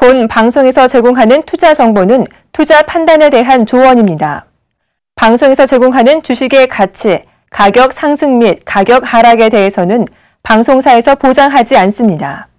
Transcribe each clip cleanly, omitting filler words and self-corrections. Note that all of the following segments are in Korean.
본 방송에서 제공하는 투자 정보는 투자 판단에 대한 조언입니다. 방송에서 제공하는 주식의 가치, 가격 상승 및 가격 하락에 대해서는 방송사에서 보장하지 않습니다.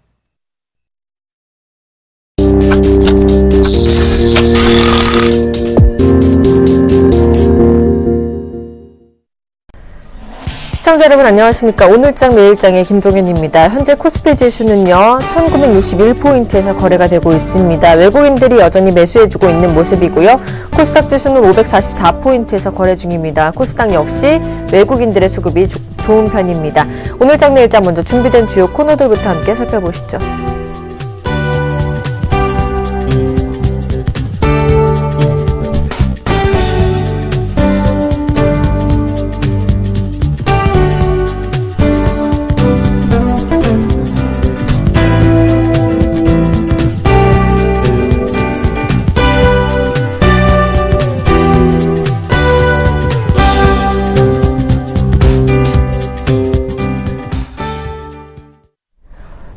시청자 여러분 안녕하십니까. 오늘장 매일장의 김종현입니다. 현재 코스피 지수는요 1961포인트에서 거래가 되고 있습니다. 외국인들이 여전히 매수해주고 있는 모습이고요. 코스닥 지수는 544포인트에서 거래 중입니다. 코스닥 역시 외국인들의 수급이 좋은 편입니다. 오늘장 매일장 먼저 준비된 주요 코너들부터 함께 살펴보시죠.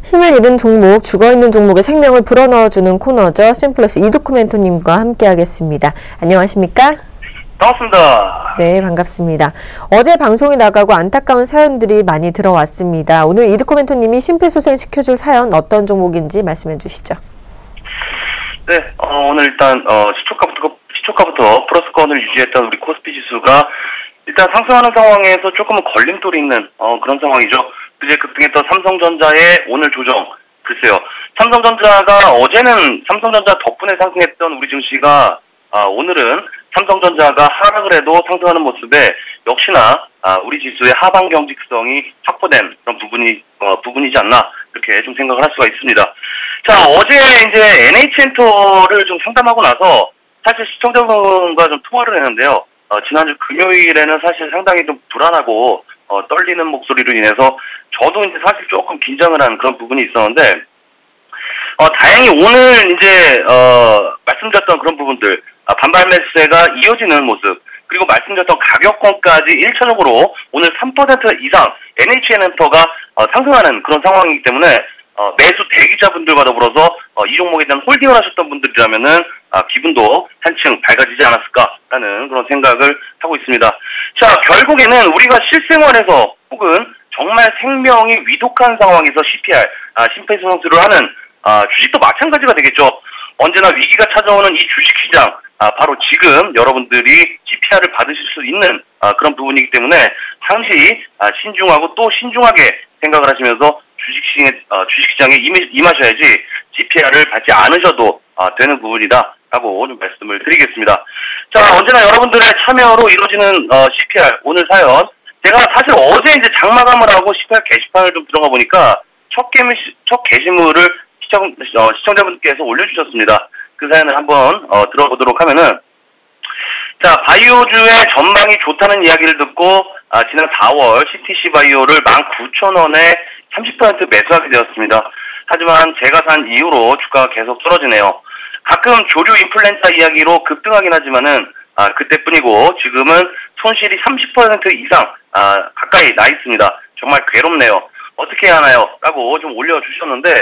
힘을 잃은 종목, 죽어있는 종목의 생명을 불어넣어주는 코너죠. 심플러스 이두코멘토님과 함께하겠습니다. 안녕하십니까? 반갑습니다. 네, 반갑습니다. 어제 방송이 나가고 안타까운 사연들이 많이 들어왔습니다. 오늘 이두코멘토님이 심폐소생시켜줄 사연 어떤 종목인지 말씀해 주시죠. 네, 오늘 일단 시초가부터 플러스권을 유지했던 우리 코스피 지수가 일단 상승하는 상황에서 조금은 걸림돌이 있는 그런 상황이죠. 그제 급등했던 삼성전자의 오늘 조정. 글쎄요. 삼성전자가 어제는 삼성전자 덕분에 상승했던 우리 증시가 오늘은 삼성전자가 하락을 해도 상승하는 모습에 역시나 우리 지수의 하방 경직성이 확보된 그런 부분이지 않나 이렇게 좀 생각을 할 수가 있습니다. 자, 어제 이제 NH엔터를 좀 상담하고 나서 사실 시청자분과 좀 통화를 했는데요. 지난주 금요일에는 사실 상당히 좀 불안하고 떨리는 목소리로 인해서 저도 이제 사실 조금 긴장을 한 그런 부분이 있었는데 다행히 오늘 이제 말씀드렸던 그런 부분들 반발 매수세가 이어지는 모습 그리고 말씀드렸던 가격권까지 1차적으로 오늘 3% 이상 NH엔터가 상승하는 그런 상황이기 때문에 매수 대기자분들과 더불어서 이 종목에 대한 홀딩을 하셨던 분들이라면은 기분도 한층 밝아지지 않았을까라는 그런 생각을 하고 있습니다. 자, 결국에는 우리가 실생활에서 혹은 정말 생명이 위독한 상황에서 CPR, 심폐소생술을 하는 주식도 마찬가지가 되겠죠. 언제나 위기가 찾아오는 이 주식시장, 바로 지금 여러분들이 CPR을 받으실 수 있는 그런 부분이기 때문에 항시 신중하고 또 신중하게 생각을 하시면서 주식시장에 임하셔야지 CPR을 받지 않으셔도 되는 부분이다라고 좀 말씀을 드리겠습니다. 자, 언제나 여러분들의 참여로 이루어지는 CPR 오늘 사연 제가 사실 어제 이제 장마감을 하고 CPR 게시판을 좀 들어가 보니까 첫 게시물을 시청자분께서 올려주셨습니다. 그 사연을 한번 들어보도록 하면은 자, 바이오주의 전망이 좋다는 이야기를 듣고 지난 4월 CTC 바이오를 19,000원에 30% 매수하게 되었습니다. 하지만 제가 산 이후로 주가가 계속 떨어지네요. 가끔 조류 인플루엔자 이야기로 급등하긴 하지만은 그때뿐이고 지금은 손실이 30% 이상 가까이 나 있습니다. 정말 괴롭네요. 어떻게 해야 하나요? 라고 좀 올려주셨는데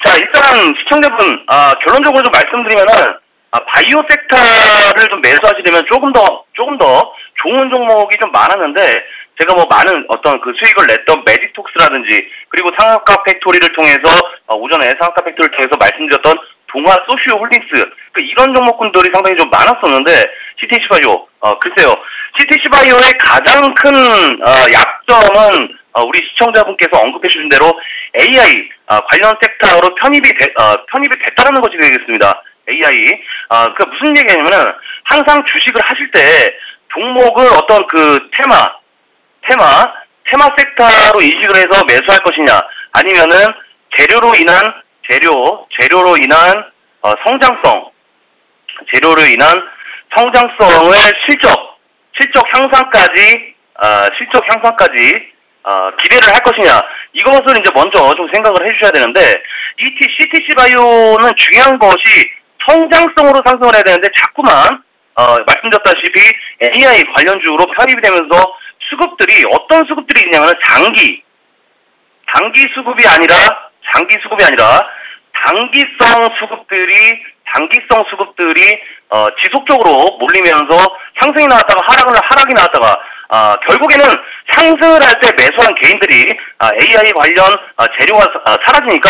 자, 일단 시청자분 결론적으로 좀 말씀드리면은 바이오 섹터를 좀 매수하시려면 조금 더 좋은 종목이 좀 많았는데 제가 뭐 많은 어떤 그 수익을 냈던 매직톡스라든지 그리고 상한가 팩토리를 통해서 오전에 상한가 팩토리를 통해서 말씀드렸던 동아 소시오 홀딩스 이런 종목군들이 상당히 좀 많았었는데 CTC 바이오 글쎄요. CTC 바이오의 가장 큰 약점은 우리 시청자분께서 언급해 주신 대로 AI 관련 섹터로 편입이 됐다라는 것이 되겠습니다. AI. 그 무슨 얘기냐면은 항상 주식을 하실 때 종목을 어떤 그 테마 섹터로 인식을 해서 매수할 것이냐 아니면은 재료로 인한 성장성의 실적 향상까지 기대를 할 것이냐 이것을 이제 먼저 좀 생각을 해주셔야 되는데 CTC 바이오는 중요한 것이 성장성으로 상승을 해야 되는데 자꾸만 말씀드렸다시피 AI 관련주로 편입이 되면서 수급들이 어떤 수급들이 있냐면 장기 수급이 아니라 장기성 수급들이 지속적으로 몰리면서 상승이 나왔다가 하락이 나왔다가 결국에는 상승을 할 때 매수한 개인들이 AI 관련 재료가 사라지니까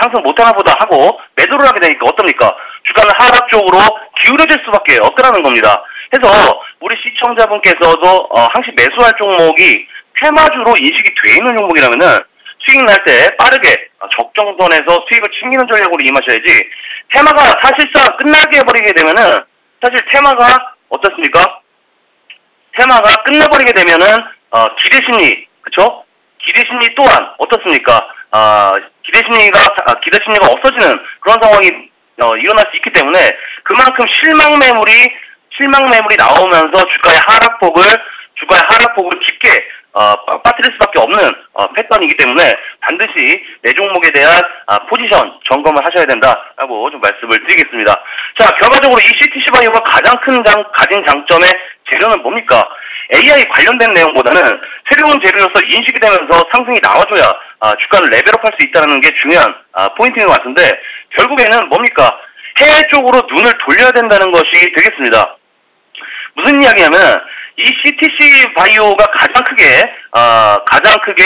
상승 못하나 보다 하고 매도를 하게 되니까 어떻습니까? 주가는 하락 쪽으로 기울어질 수밖에 없더라는 겁니다. 그래서 우리 시청자분께서도 항시 매수할 종목이 테마주로 인식이 돼 있는 종목이라면은 수익 날 때 빠르게 적정선에서 수익을 챙기는 전략으로 임하셔야지, 테마가 사실상 끝나게 해버리게 되면은, 사실 테마가 어떻습니까? 테마가 끝나버리게 되면은 기대심리, 그쵸? 기대심리 또한 어떻습니까? 기대심리가 없어지는 그런 상황이 일어날 수 있기 때문에, 그만큼 실망 매물이 나오면서 주가의 하락폭을 깊게 빠뜨릴 수밖에 없는 패턴이기 때문에 반드시 내 종목에 대한 포지션 점검을 하셔야 된다라고 좀 말씀을 드리겠습니다. 자, 결과적으로 이 CTC 바이오가 가장 가진 장점의 재료는 뭡니까? AI 관련된 내용보다는 새로운 재료로서 인식이 되면서 상승이 나와줘야 주가를 레벨업할 수 있다는 게 중요한 포인트인 것 같은데, 결국에는 뭡니까? 해외 쪽으로 눈을 돌려야 된다는 것이 되겠습니다. 무슨 이야기냐면, 이 CTC 바이오가 가장 크게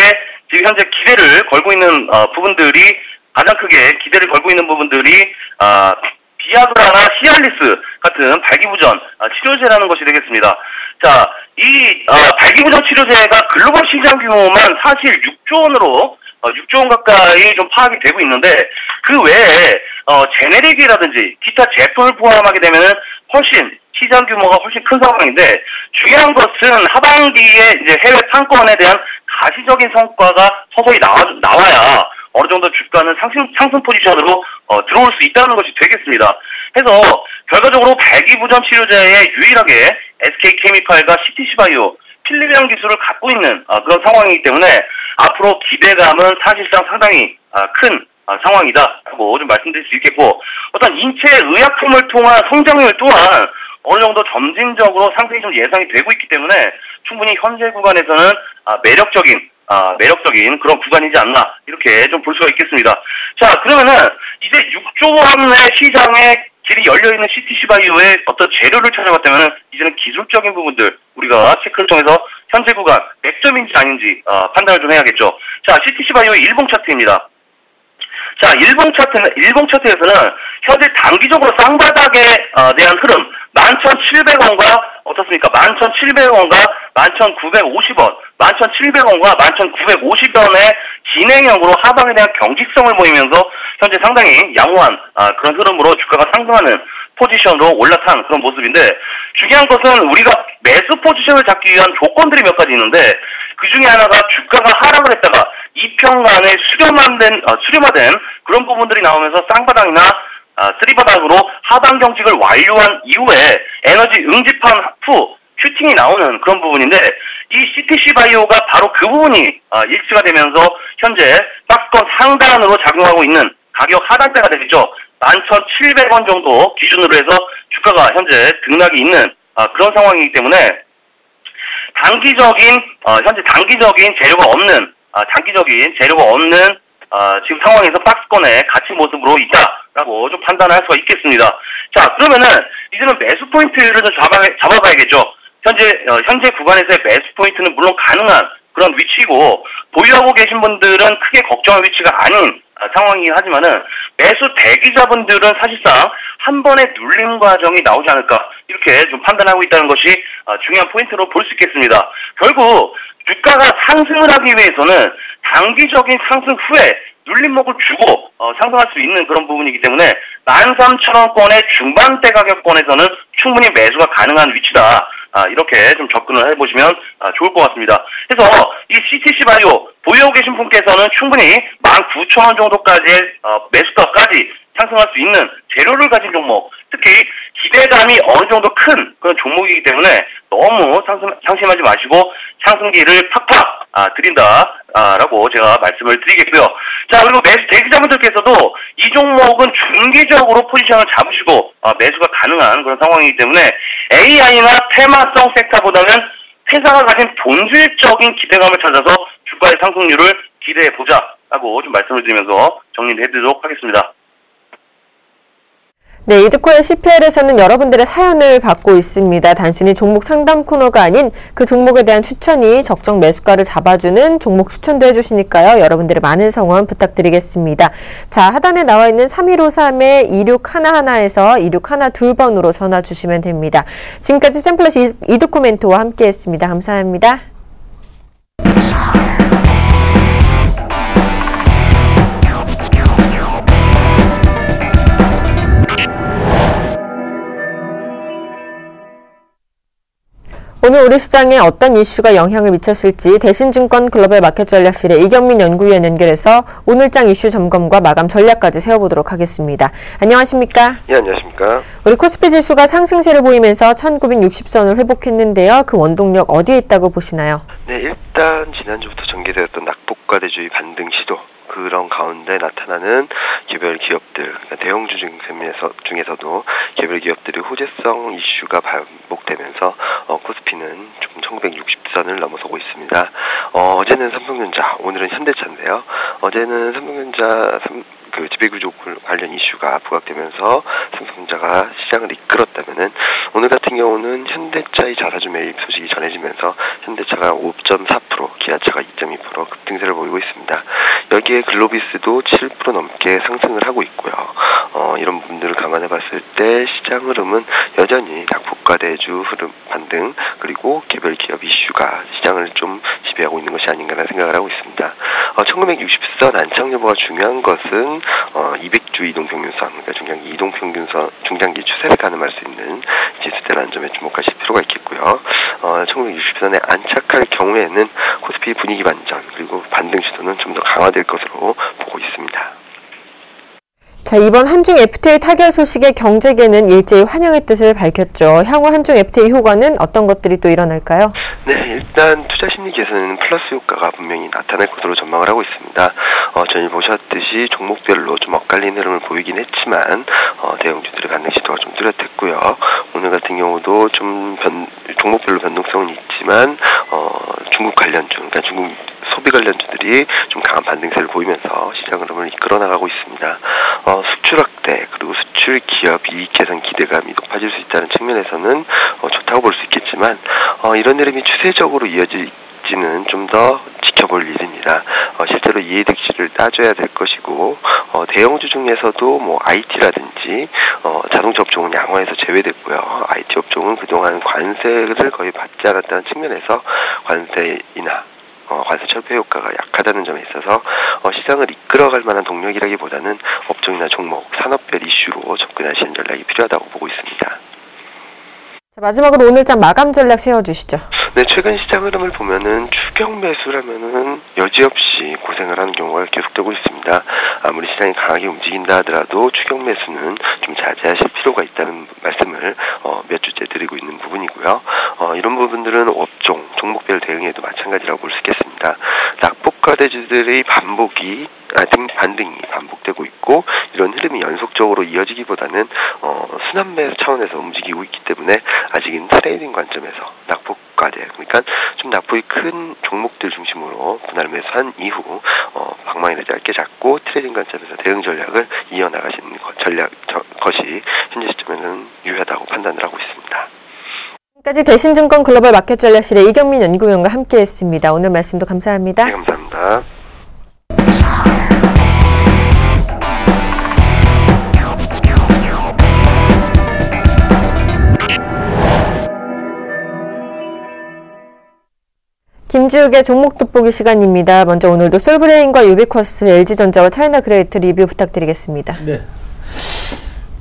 지금 현재 기대를 걸고 있는 부분들이 비아그라나 히알리스 같은 발기부전 치료제라는 것이 되겠습니다. 자, 이 발기부전 치료제가 글로벌 시장 규모만 사실 6조 원 가까이 좀 파악이 되고 있는데, 그 외에 제네릭이라든지 기타 제품을 포함하게 되면은 시장 규모가 훨씬 큰 상황인데, 중요한 것은 하반기에 이제 해외 상권에 대한 가시적인 성과가 서서히 나와야 어느 정도 주가는 상승 포지션으로 들어올 수 있다는 것이 되겠습니다. 그래서 결과적으로 발기부전 치료제에 유일하게 SK케미칼과 CTC 바이오 필리비랑 기술을 갖고 있는 그런 상황이기 때문에 앞으로 기대감은 사실상 상당히 큰 상황이다라고 좀 말씀드릴 수 있겠고, 어떤 인체 의약품을 통한 성장률 또한 어느 정도 점진적으로 상승이 좀 예상이 되고 있기 때문에 충분히 현재 구간에서는 매력적인 그런 구간이지 않나, 이렇게 좀 볼 수가 있겠습니다. 자, 그러면은 이제 6조 원의 시장에 길이 열려있는 CTC 바이오의 어떤 재료를 찾아봤다면은 이제는 기술적인 부분들 우리가 체크를 통해서 현재 구간 맥점인지 아닌지 판단을 좀 해야겠죠. 자, CTC 바이오의 일봉 차트입니다. 자, 일봉 차트에서는 현재 단기적으로 쌍바닥에 대한 흐름, 11,700원과 어떻습니까? 11,700원과 11,950원, 11,700원과 11,950원의 진행형으로 하방에 대한 경직성을 보이면서 현재 상당히 양호한 그런 흐름으로 주가가 상승하는 포지션으로 올라탄 그런 모습인데, 중요한 것은 우리가 매수 포지션을 잡기 위한 조건들이 몇 가지 있는데, 그 중에 하나가 주가가 하락을 했다가 2평간에 수렴화된 그런 부분들이 나오면서 쌍바닥이나 쓰리바닥으로 하방 경직을 완료한 이후에 에너지 응집한 후 슈팅이 나오는 그런 부분인데, 이 CTC 바이오가 바로 그 부분이 일치가 되면서 현재 박스권 상단으로 작용하고 있는 가격 하단대가 되겠죠. 11,700원 정도 기준으로 해서 주가가 현재 등락이 있는 그런 상황이기 때문에 현재 단기적인 재료가 없는 지금 상황에서 박스권에 갇힌 모습으로 있다라고 좀 판단할 수가 있겠습니다. 자, 그러면은 이제는 매수 포인트를 좀 잡아봐야겠죠. 현재 구간에서의 매수 포인트는 물론 가능한 그런 위치고, 보유하고 계신 분들은 크게 걱정할 위치가 아닌 상황이긴 하지만은 매수 대기자분들은 사실상 한 번의 눌림 과정이 나오지 않을까, 이렇게 좀 판단하고 있다는 것이 중요한 포인트로 볼 수 있겠습니다. 결국 주가가 상승을 하기 위해서는 단기적인 상승 후에 눌림목을 주고 상승할 수 있는 그런 부분이기 때문에 13,000원권의 중반대 가격권에서는 충분히 매수가 가능한 위치다. 이렇게 좀 접근을 해보시면 좋을 것 같습니다. 그래서 이 CTC 바이오 보유하고 계신 분께서는 충분히 19,000원 정도까지의 매수가까지 상승할 수 있는 재료를 가진 종목, 특히 기대감이 어느 정도 큰 그런 종목이기 때문에 너무 상심하지 마시고 상승기를 팍팍 드린다라고 제가 말씀을 드리겠고요. 자, 그리고 매수 대기자분들께서도 이 종목은 중기적으로 포지션을 잡으시고 매수가 가능한 그런 상황이기 때문에 AI나 테마성 섹터보다는 회사가 가진 본질적인 기대감을 찾아서 주가의 상승률을 기대해보자라고 좀 말씀을 드리면서 정리를 해드리도록 하겠습니다. 네, 이드코의 CPR에서는 여러분들의 사연을 받고 있습니다. 단순히 종목 상담 코너가 아닌 그 종목에 대한 추천이 적정 매수가를 잡아주는 종목 추천도 해주시니까요. 여러분들의 많은 성원 부탁드리겠습니다. 자, 하단에 나와 있는 3153-2611에서 2612번으로 전화 주시면 됩니다. 지금까지 샘플러시 이드코 멘토와 함께했습니다. 감사합니다. 오늘 우리 시장에 어떤 이슈가 영향을 미쳤을지 대신증권 글로벌 마켓 전략실의 이경민 연구위원 연결해서 오늘장 이슈 점검과 마감 전략까지 세워보도록 하겠습니다. 안녕하십니까? 예, 안녕하십니까? 우리 코스피 지수가 상승세를 보이면서 1960선을 회복했는데요. 그 원동력 어디에 있다고 보시나요? 네, 일단 지난주부터 전개되었던 낙폭과대주의 반등 시도, 그런 가운데 나타나는 개별 기업들, 그러니까 대형주 중에서도 개별 기업들의 호재성 이슈가 반복되면서 코스피는 조금 1960선을 넘어서고 있습니다. 어제는 삼성전자, 오늘은 현대차인데요. 어제는 삼성전자 지배구조 관련 이슈가 부각되면서 삼성전자가 시장을 이끌었다면은 오늘 같은 경우는 현대차의 자사주 매입 소식이 전해지면서 현대차가 5.4%, 기아차가 2.2% 급등세를 보이고 있습니다. 여기에 글로비스도 7% 넘게 상승을 하고 있고요. 이런 부분들을 감안해 봤을 때 시장 흐름은 여전히 낙폭과대주 흐름 반등, 그리고 개별 기업 이슈가 시장을 좀 지배하고 있는 것이 아닌가라는 생각을 하고 있습니다. 1960선 안착 여부가 중요한 것은 200주 이동평균선, 그러니까 중장기 추세를 가늠할 수 있는 지수대라는 점에 주목하실 필요가 있겠고요. 1960선에 안착할 경우에는 코스피 분위기 반전, 그리고 반등 시도는 좀 더 강화될 것으로 보고 있습니다. 자, 이번 한중 FTA 타결 소식에 경제계는 일제히 환영의 뜻을 밝혔죠. 향후 한중 FTA 효과는 어떤 것들이 또 일어날까요? 네, 일단 투자 심리 개선에는 플러스 효과가 분명히 나타날 것으로 전망을 하고 있습니다. 전일 보셨듯이 종목별로 좀 엇갈린 흐름을 보이긴 했지만 대형주들의 반등 시도가 좀 뚜렷했고요. 오늘 같은 경우도 좀 종목별로 변동성은 있지만 중국 관련주, 그러니까 중국 소비 관련주들이 좀 강한 반등세를 보이면서 시장 흐름을 이끌어 나가고 있습니다. 수출 확대, 그리고 수출 기업 이익 개선 기대감이 높아질 수 있다는 측면에서는 좋다고 볼 수 있겠지만 이런 흐름이 추세적으로 이어질지는 좀 더 지켜볼 일입니다. 실제로 이해득실을 따져야 될 것이고 대형주 중에서도 뭐 IT라든지 자동차 업종은 양호해서 제외됐고요. IT 업종은 그동안 관세를 거의 받지 않았다는 측면에서 관세나 관세 철폐 효과가 약하다는 점에 있어서 시장을 이끌어갈 만한 동력이라기보다는 업종이나 종목, 산업별 이슈로 접근하시는 전략이 필요하다고 보고 있습니다. 자, 마지막으로 오늘장 마감 전략 세워주시죠. 네, 최근 시장 흐름을 보면은 추격 매수라면은 여지없이 고생을 하는 경우가 계속되고 있습니다. 아무리 시장이 강하게 움직인다 하더라도 추격 매수는 좀 자제하실 필요가 있다는 말씀을 몇 주째 드리고 있는 부분이고요. 이런 부분들은 업종, 종목별 대응에도 마찬가지라고 볼 수 있겠습니다. 낙폭과대주들의 반등이 반복되고 있고, 이런 흐름이 연속적으로 이어지기보다는 순환 매수 차원에서 움직이고 있기 때문에 아직은 트레이딩 관점에서 낙폭과대, 그러니까 좀 낙폭이 큰 종목들 중심으로 분할 매수한 이후 방망이를 짧게 잡고 트레이딩 관점에서 대응 전략을 이어나가시는 것이 현재 시점에는 유효하다고 판단을 하고 있습니다. 지금까지 대신증권 글로벌 마켓 전략실의 이경민 연구위원과 함께했습니다. 오늘 말씀도 감사합니다. 네, 감사합니다. 김지욱의 종목 돋보기 시간입니다. 먼저 오늘도 솔브레인과 유비쿼스, LG전자와 차이나그레이트 리뷰 부탁드리겠습니다. 네.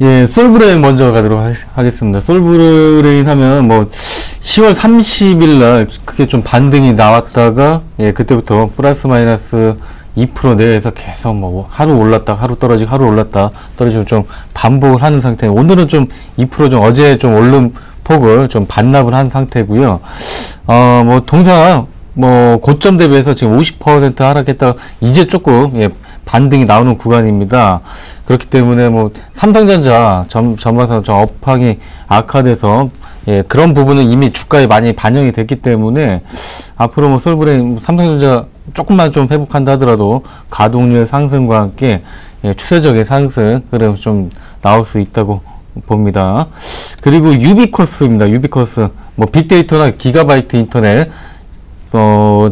예, 솔브레인 먼저 가도록 하겠습니다. 솔브레인 하면 10월 30일 날 크게 좀 반등이 나왔다가 그때부터 플러스 마이너스 2% 내에서 계속 하루 올랐다 하루 떨어지고 하루 올랐다 떨어지고 좀 반복을 하는 상태. 오늘은 좀 2% 좀 어제 좀 오른 폭을 좀 반납을 한 상태고요. 통상 고점 대비해서 지금 50% 하락했다가 이제 조금 반등이 나오는 구간입니다. 그렇기 때문에 삼성전자 전반적으로 좀 업황이 악화돼서 그런 부분은 이미 주가에 많이 반영이 됐기 때문에 앞으로 솔브레인, 삼성전자 조금만 좀 회복한다 하더라도 가동률 상승과 함께 추세적인 상승 흐름이 좀 나올 수 있다고 봅니다. 그리고 유비쿼스입니다. 유비쿼스. 뭐 빅데이터나 기가바이트 인터넷, 뭐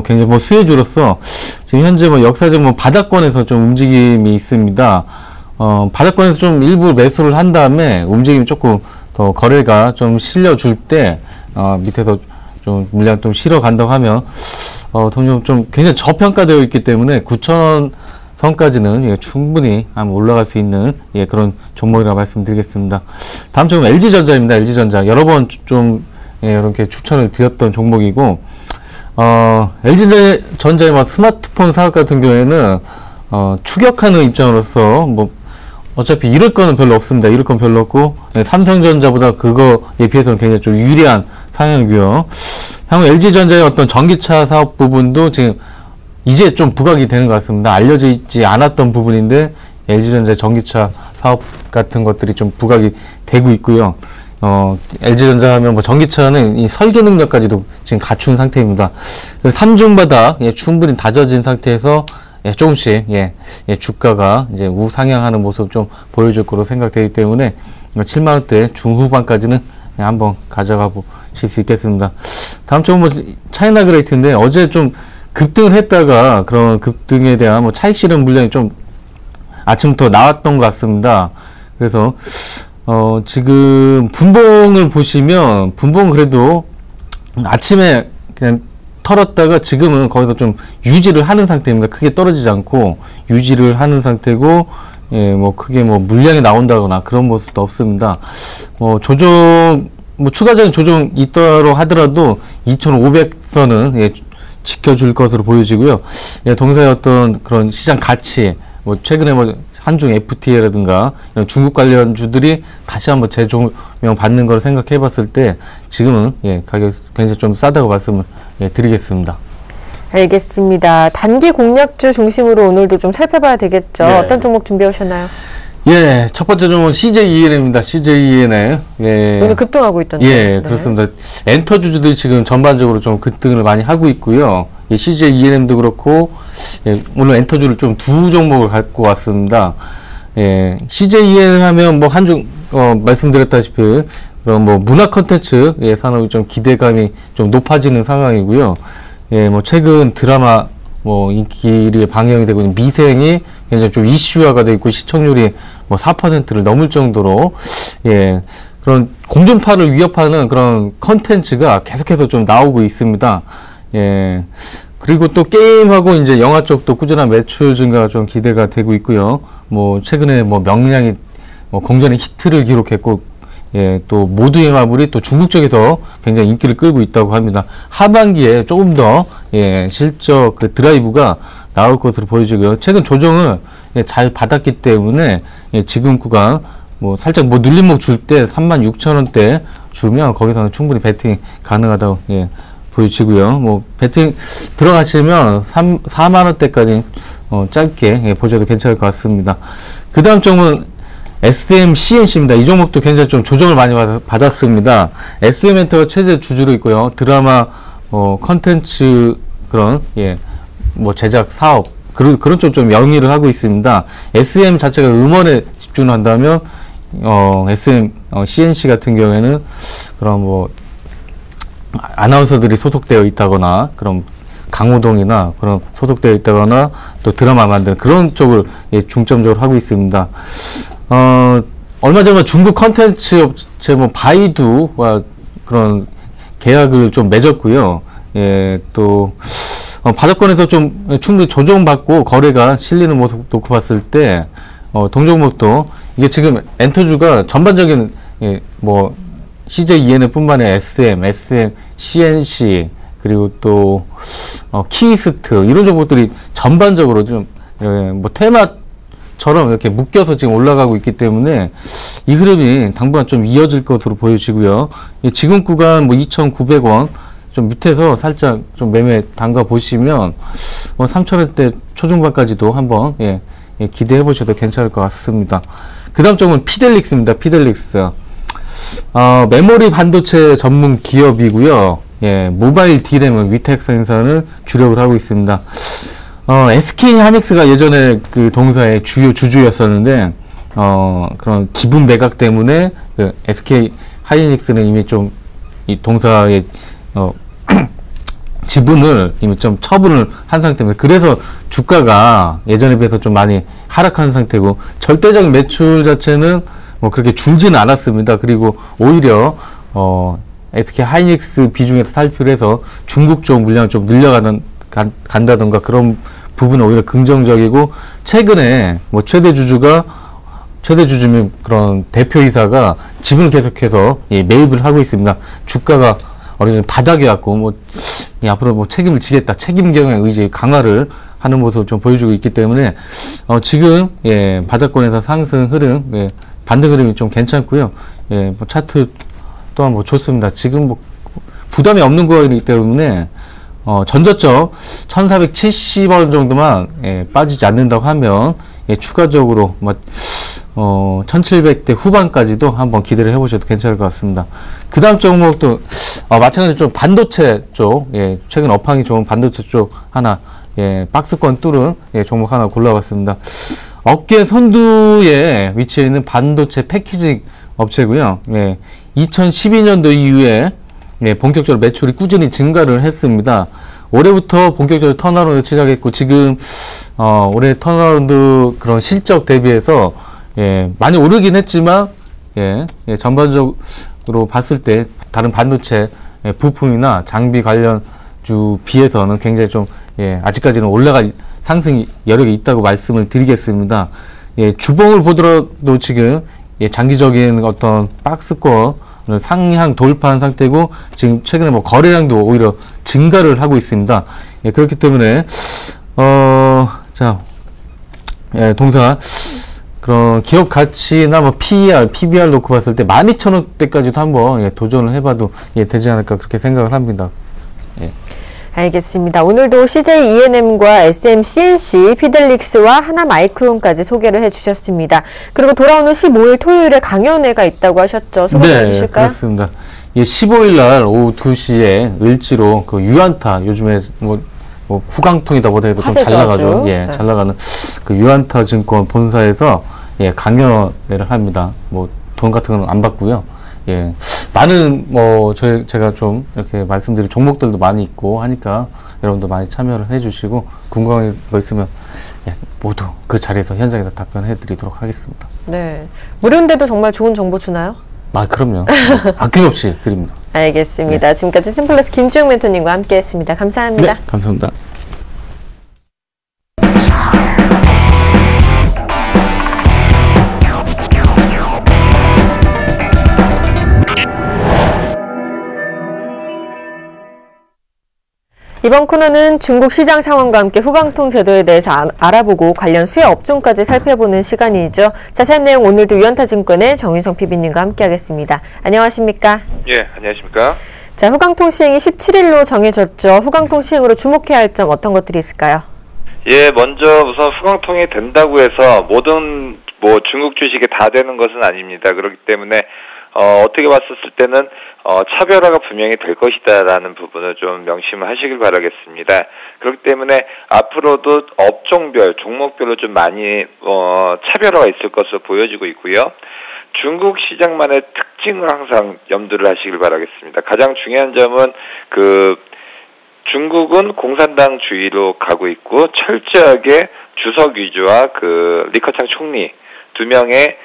굉장히 뭐 수혜주로서 지금 현재 뭐 역사적 뭐 바닥권에서 좀 움직임이 있습니다. 바닥권에서 좀 일부 매수를 한 다음에 움직임이 조금 더 거래가 좀 실려줄 때, 밑에서 좀 물량 좀 실어 간다고 하면, 돈이 좀 굉장히 저평가되어 있기 때문에 9,000원 선까지는 예, 충분히 한번 올라갈 수 있는 예, 그런 종목이라고 말씀드리겠습니다. 다음 종목 LG전자입니다. LG전자. 여러 번 좀 예, 이렇게 추천을 드렸던 종목이고, LG전자의 막 스마트폰 사업 같은 경우에는, 추격하는 입장으로서, 뭐, 어차피 잃을 거는 별로 없습니다. 잃을 건 별로 없고, 예, 삼성전자보다 그거에 비해서는 굉장히 좀 유리한 상황이고요. 향후 LG전자의 어떤 전기차 사업 부분도 지금 이제 좀 부각이 되는 것 같습니다. 알려져 있지 않았던 부분인데, LG전자의 전기차 사업 같은 것들이 좀 부각이 되고 있고요. LG전자 하면 뭐 전기차는 이 설계 능력까지도 지금 갖춘 상태입니다. 그래서 3중바닥 예, 충분히 다져진 상태에서 예, 조금씩 주가가 이제 우상향하는 모습 좀 보여줄 거로 생각되기 때문에 7만원대 중후반까지는 한번 가져가 보실 수 있겠습니다. 다음 쪽은 뭐 차이나 그레이트인데 어제 좀 급등을 했다가 그런 급등에 대한 뭐 차익 실현 물량이 좀 아침부터 나왔던 것 같습니다. 그래서 지금 분봉을 보시면 분봉은 그래도 아침에 그냥 털었다가 지금은 거기서 좀 유지를 하는 상태입니다. 크게 떨어지지 않고 유지를 하는 상태고, 예, 뭐 크게 뭐 물량이 나온다거나 그런 모습도 없습니다. 조정, 뭐 추가적인 조정 있다고 하더라도 2,500선은 예, 지켜줄 것으로 보여지고요. 예, 동사의 어떤 그런 시장 가치, 뭐 최근에 뭐 한중 FTA라든가 이런 중국 관련주들이 다시 한번 재조명 받는 걸 생각해 봤을 때 지금은 예, 가격 굉장히 좀 싸다고 말씀을 예, 드리겠습니다. 알겠습니다. 단기 공략주 중심으로 오늘도 좀 살펴봐야 되겠죠. 네. 어떤 종목 준비해 오셨나요? 예, 첫 번째 종목은 CJEN입니다. CJEN에 예. 오늘 급등하고 있던데. 예, 네. 그렇습니다. 엔터 주주들이 지금 전반적으로 좀 급등을 많이 하고 있고요. 예, CJENM도 그렇고, 예, 오늘 엔터주를 좀 두 종목을 갖고 왔습니다. 예, CJEN 하면 뭐 한중, 말씀드렸다시피, 그런 뭐 문화 컨텐츠, 예, 산업이 좀 기대감이 좀 높아지는 상황이고요. 예, 뭐 최근 드라마, 뭐 인기리에 방영이 되고 있는 미생이 굉장히 좀 이슈화가 되어 있고 시청률이 뭐 4%를 넘을 정도로, 예, 그런 공중파를 위협하는 그런 컨텐츠가 계속해서 좀 나오고 있습니다. 예. 그리고 또 게임하고 이제 영화 쪽도 꾸준한 매출 증가가 좀 기대가 되고 있고요. 뭐 최근에 뭐 명량이 뭐 공전의 히트를 기록했고, 예, 또 모두의 마블이 또 중국 쪽에서 굉장히 인기를 끌고 있다고 합니다. 하반기에 조금 더 예, 실적 그 드라이브가 나올 것으로 보여지고요. 최근 조정을 예, 잘 받았기 때문에 예, 지금 구간 뭐 살짝 뭐 눌림목 줄 때 36,000원대 주면 거기서는 충분히 배팅이 가능하다고 예, 보여지고요. 뭐 배팅 들어가시면 4만원대까지 짧게 예, 보셔도 괜찮을 것 같습니다. 그 다음 종목은 SMCNC입니다. 이 종목도 굉장히 좀 조정을 많이 받았습니다. SM엔터가 최대 주주로 있고요. 드라마 컨텐츠 그런 예, 뭐 제작 사업 그런 쪽 좀 영위를 하고 있습니다. SM 자체가 음원에 집중한다면 CNC 같은 경우에는 그런 뭐 아나운서들이 소속되어 있다거나 그런 강호동이나 그런 소속되어 있다거나 또 드라마 만드는 그런 쪽을 예, 중점적으로 하고 있습니다. 얼마 전에 중국 컨텐츠 업체 뭐 바이두와 그런 계약을 좀 맺었고요. 예, 또 바닥권에서 좀 충분히 조정받고 거래가 실리는 모습 놓고 봤을 때 동종목도 이게 지금 엔터주가 전반적인 예, 뭐 CJEN 뿐만 아니라 SM, CNC 그리고 또 키스트 이런 종목들이 전반적으로 좀 뭐 테마처럼 이렇게 묶여서 지금 올라가고 있기 때문에 이 흐름이 당분간 좀 이어질 것으로 보여지고요. 지금 구간 뭐 2,900원 좀 밑에서 살짝 좀 매매 담가 보시면 3,000원대 초중반까지도 한번 예, 기대해 보셔도 괜찮을 것 같습니다. 그 다음 쪽은 피델릭스입니다. 피델릭스. 메모리 반도체 전문 기업이고요. 예, 모바일 D램은 위탁 생산을 주력을 하고 있습니다. SK 하이닉스가 예전에 그 동사의 주요 주주였었는데 그런 지분 매각 때문에 그 SK 하이닉스는 이미 좀 이 동사의 지분을 이미 좀 처분을 한 상태입니다. 그래서 주가가 예전에 비해서 좀 많이 하락한 상태고, 절대적인 매출 자체는 뭐 그렇게 줄지는 않았습니다. 그리고 오히려 SK 하이닉스 비중에서 살피를 해서 중국 쪽 물량을 좀 간다던가 그런 부분은 오히려 긍정적이고, 최근에 뭐 최대 주주민 그런 대표이사가 지분을 계속해서 매입을 하고 있습니다. 주가가 어느 정도 바닥에 왔고, 뭐 앞으로 뭐 책임을 지겠다, 책임 경영 의지 강화를 하는 모습을 좀 보여주고 있기 때문에 지금 바닥권에서 상승 흐름, 반등 흐름이 좀 괜찮고요. 뭐 차트 또한 뭐 좋습니다. 지금 뭐 부담이 없는 거이기 때문에 전저점 1470원 정도만 빠지지 않는다고 하면 추가적으로 뭐 1700대 후반까지도 한번 기대를 해보셔도 괜찮을 것 같습니다. 그 다음 종목도 마찬가지로 좀 반도체 쪽, 최근 업황이 좋은 반도체 쪽 하나, 박스권 뚫은 종목 하나 골라봤습니다. 어깨 선두에 위치해 있는 반도체 패키징 업체고요. 2012년도 이후에 본격적으로 매출이 꾸준히 증가를 했습니다. 올해부터 본격적으로 턴어라운드 시작했고, 지금 올해 턴어라운드 그런 실적 대비해서 많이 오르긴 했지만, 전반적으로 봤을 때 다른 반도체 부품이나 장비 관련주 비해서는 굉장히 좀 아직까지는 올라갈 상승 여력이 있다고 말씀을 드리겠습니다. 주봉을 보더라도 지금 장기적인 어떤 박스권을 상향 돌파한 상태고, 지금 최근에 뭐 거래량도 오히려 증가를 하고 있습니다. 그렇기 때문에 동사 그런 기업 가치나 뭐 PER, PBR 놓고 봤을 때 12,000원대까지도 한번 도전을 해봐도 되지 않을까 그렇게 생각을 합니다. 알겠습니다. 오늘도 CJ E&M과 SM CNC, 피델릭스와 하나마이크론까지 소개를 해주셨습니다. 그리고 돌아오는 15일 토요일에 강연회가 있다고 하셨죠. 소개해 주실까요? 그렇습니다. 15일 날 오후 2시에 을지로 그 유안타, 요즘에 뭐 후광통이다 보다 해도 좀 잘 나가죠. 잘 나가는 그 유안타 증권 본사에서 강연회를 합니다. 뭐 돈 같은 건 안 받고요. 많은 제가 좀 이렇게 말씀드릴 종목들도 많이 있고 하니까 여러분도 많이 참여를 해주시고, 궁금한 거 있으면 모두 그 자리에서 현장에서 답변해 드리도록 하겠습니다. 네. 무료인데도 정말 좋은 정보 주나요? 그럼요. 아낌없이 드립니다. 알겠습니다. 지금까지 심플러스 김주영 멘토님과 함께 했습니다. 감사합니다. 네, 감사합니다. 이번 코너는 중국 시장 상황과 함께 후광통 제도에 대해서 알아보고 관련 수혜 업종까지 살펴보는 시간이죠. 자세한 내용 오늘도 유안타증권의 정인성 PB님과 함께하겠습니다. 안녕하십니까? 예, 안녕하십니까? 자, 후광통 시행이 17일로 정해졌죠. 후광통 시행으로 주목해야 할 점 어떤 것들이 있을까요? 예, 먼저 우선 후광통이 된다고 해서 모든 중국 주식이 다 되는 것은 아닙니다. 그렇기 때문에 어떻게 봤었을 때는 차별화가 분명히 될 것이다라는 부분을 좀 명심을 하시길 바라겠습니다. 그렇기 때문에 앞으로도 업종별, 종목별로 좀 많이 차별화가 있을 것으로 보여지고 있고요. 중국 시장만의 특징을 항상 염두를 하시길 바라겠습니다. 가장 중요한 점은 중국은 공산당주의로 가고 있고, 철저하게 주석 위주와 리커창 총리 두 명의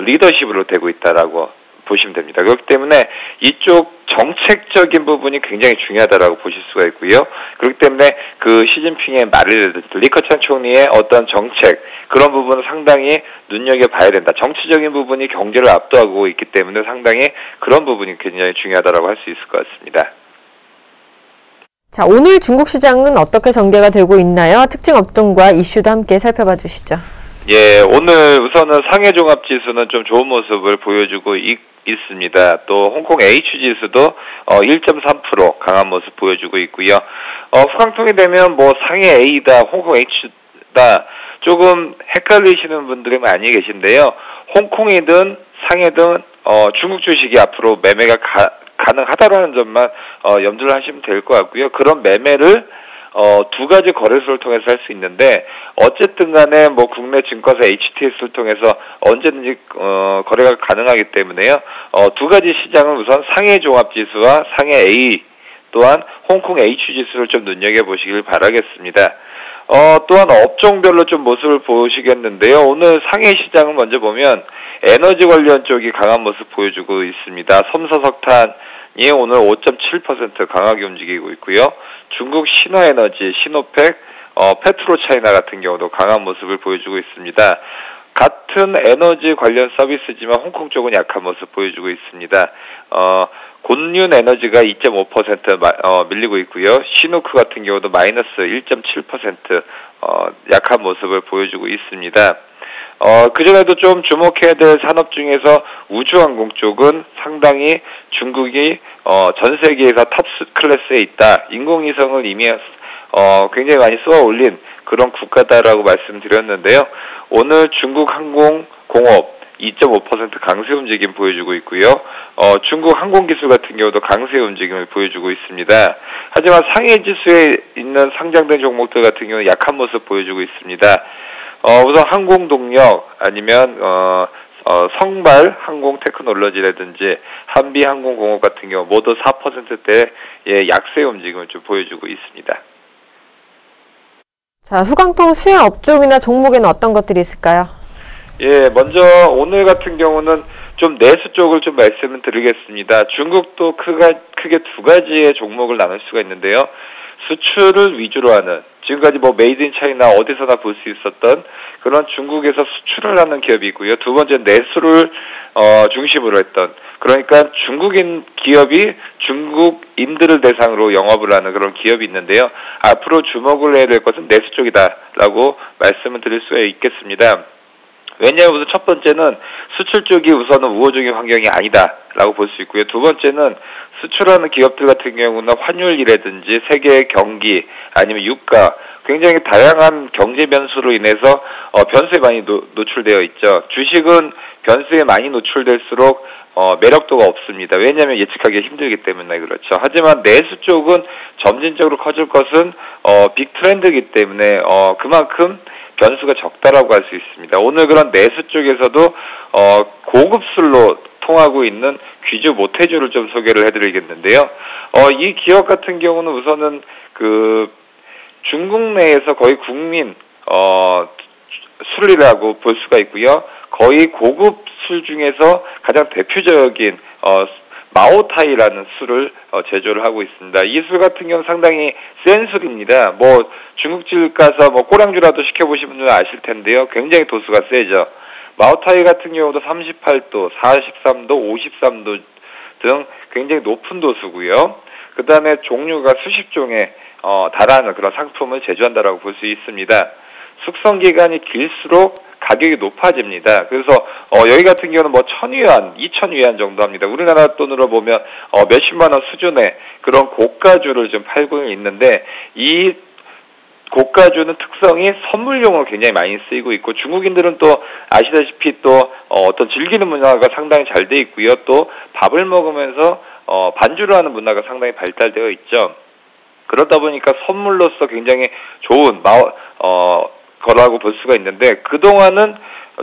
리더십으로 되고 있다라고 보시면 됩니다. 그렇기 때문에 이쪽 정책적인 부분이 굉장히 중요하다라고 보실 수가 있고요. 그렇기 때문에 시진핑의 말을 리커창 총리의 어떤 정책, 그런 부분은 상당히 눈여겨봐야 된다. 정치적인 부분이 경제를 압도하고 있기 때문에 상당히 그런 부분이 굉장히 중요하다라고 할 수 있을 것 같습니다. 자, 오늘 중국 시장은 어떻게 전개가 되고 있나요? 특징 업종과 이슈도 함께 살펴봐 주시죠. 예, 오늘 우선은 상해 종합 지수는 좀 좋은 모습을 보여주고 있습니다. 또 홍콩 H지수도 1.3% 강한 모습 보여주고 있고요. 후광통이 되면 상해 A다, 홍콩 H다 조금 헷갈리시는 분들이 많이 계신데요. 홍콩이든 상해든 중국 주식이 앞으로 매매가 가능하다라는 점만 염두를 하시면 될 것 같고요. 그런 매매를 두 가지 거래소를 통해서 할 수 있는데 어쨌든 간에 뭐 국내 증권사 HTS를 통해서 언제든지 거래가 가능하기 때문에요. 두 가지 시장은 우선 상해 종합지수와 상해 A 또한 홍콩 H지수를 좀 눈여겨보시길 바라겠습니다. 또한 업종별로 좀 모습을 보시겠는데요. 오늘 상해 시장을 먼저 보면 에너지 관련 쪽이 강한 모습 보여주고 있습니다. 섬서석탄이 오늘 5.7% 강하게 움직이고 있고요. 중국 신화에너지, 시노팩, 페트로차이나 같은 경우도 강한 모습을 보여주고 있습니다. 같은 에너지 관련 서비스지만 홍콩 쪽은 약한 모습 보여주고 있습니다. 곤륜 에너지가 2.5% 밀리고 있고요. 시누크 같은 경우도 마이너스 1.7% 약한 모습을 보여주고 있습니다. 그전에도 좀 주목해야 될 산업 중에서 우주항공 쪽은 상당히 중국이 전 세계에서 탑 클래스에 있다. 인공위성을 이미 굉장히 많이 쏘아 올린 그런 국가다라고 말씀드렸는데요. 오늘 중국 항공공업 2.5% 강세 움직임 보여주고 있고요. 중국 항공기술 같은 경우도 강세 움직임을 보여주고 있습니다. 하지만 상해 지수에 있는 상장된 종목들 같은 경우는 약한 모습 보여주고 있습니다. 우선 항공동력 아니면 성발 항공테크놀로지라든지 한비항공공업 같은 경우 모두 4%대의 약세 움직임을 좀 보여주고 있습니다. 자, 후광통 수혜 업종이나 종목에는 어떤 것들이 있을까요? 예, 먼저 오늘 같은 경우는 좀 내수 쪽을 좀 말씀을 드리겠습니다. 중국도 크게 두 가지의 종목을 나눌 수가 있는데요. 수출을 위주로 하는, 지금까지 뭐 메이드 인 차이나 어디서나 볼 수 있었던 그런 중국에서 수출을 하는 기업이 있고요. 두 번째 내수를 중심으로 했던, 그러니까 중국인 기업이 중국인들을 대상으로 영업을 하는 그런 기업이 있는데요. 앞으로 주목을 해야 될 것은 내수 쪽이다라고 말씀을 드릴 수가 있겠습니다. 왜냐하면 우선 첫 번째는 수출 쪽이 우선은 우호적인 환경이 아니다라고 볼 수 있고요. 두 번째는 수출하는 기업들 같은 경우는 환율이라든지 세계의 경기 아니면 유가 굉장히 다양한 경제 변수로 인해서 변수에 많이 노출되어 있죠. 주식은 변수에 많이 노출될수록 매력도가 없습니다. 왜냐하면 예측하기 힘들기 때문에 그렇죠. 하지만 내수 쪽은 점진적으로 커질 것은 빅 트렌드이기 때문에 그만큼 변수가 적다라고 할 수 있습니다. 오늘 그런 내수 쪽에서도 고급술로 통하고 있는 귀주 모태주를 좀 소개를 해드리겠는데요. 이 기업 같은 경우는 우선은 그 중국 내에서 거의 국민 술이라고 볼 수가 있고요. 거의 고급 술 중에서 가장 대표적인 마오타이라는 술을 제조를 하고 있습니다. 이 술 같은 경우는 상당히 센 술입니다. 뭐 중국집 가서 뭐 꼬량주라도 시켜보신 분들은 아실 텐데요. 굉장히 도수가 세죠. 마오타이 같은 경우도 38도, 43도, 53도 등 굉장히 높은 도수고요. 그 다음에 종류가 수십 종에 달하는 그런 상품을 제조한다라고 볼 수 있습니다. 숙성 기간이 길수록 가격이 높아집니다. 그래서 여기 같은 경우는 뭐 1,000위안, 2,000위안 정도 합니다. 우리나라 돈으로 보면 몇십만 원 수준의 그런 고가주를 좀 팔고 있는데 이 고가주는 특성이 선물용으로 굉장히 많이 쓰이고 있고 중국인들은 또 아시다시피 또 어떤 즐기는 문화가 상당히 잘 돼 있고요. 또 밥을 먹으면서 반주를 하는 문화가 상당히 발달되어 있죠. 그러다 보니까 선물로서 굉장히 좋은 거라고 볼 수가 있는데 그동안은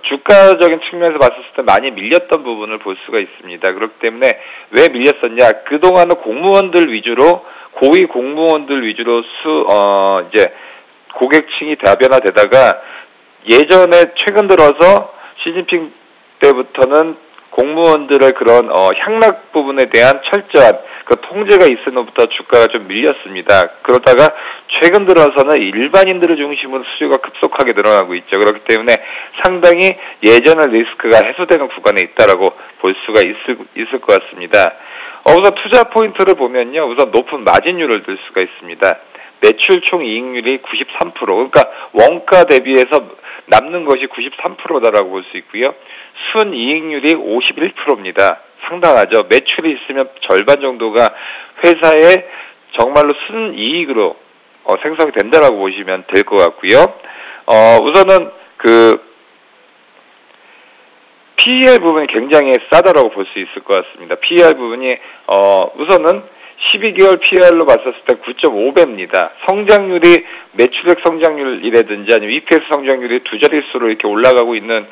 주가적인 측면에서 봤을 때 많이 밀렸던 부분을 볼 수가 있습니다. 그렇기 때문에 왜 밀렸었냐? 그동안은 공무원들 위주로 고위 공무원들 위주로 이제 고객층이 다변화되다가 예전에 최근 들어서 시진핑 때부터는 공무원들의 그런 향락 부분에 대한 철저한 그 통제가 있은 후부터 주가가 좀 밀렸습니다. 그러다가 최근 들어서는 일반인들을 중심으로 수요가 급속하게 늘어나고 있죠. 그렇기 때문에 상당히 예전의 리스크가 해소되는 구간에 있다라고 볼 수가 있을 것 같습니다. 우선 투자 포인트를 보면요. 우선 높은 마진율을 들 수가 있습니다. 매출 총 이익률이 93%, 그러니까 원가 대비해서 남는 것이 93%다라고 볼 수 있고요. 순이익률이 51%입니다. 상당하죠. 매출이 있으면 절반 정도가 회사의 정말로 순이익으로 생성이 된다라고 보시면 될 것 같고요. 우선은 그 PER 부분이 굉장히 싸다라고 볼 수 있을 것 같습니다. PER 부분이 우선은 12개월 PER로 봤었을 때 9.5배입니다. 성장률이 매출액 성장률이라든지 아니면 EPS 성장률이 두 자릿수로 이렇게 올라가고 있는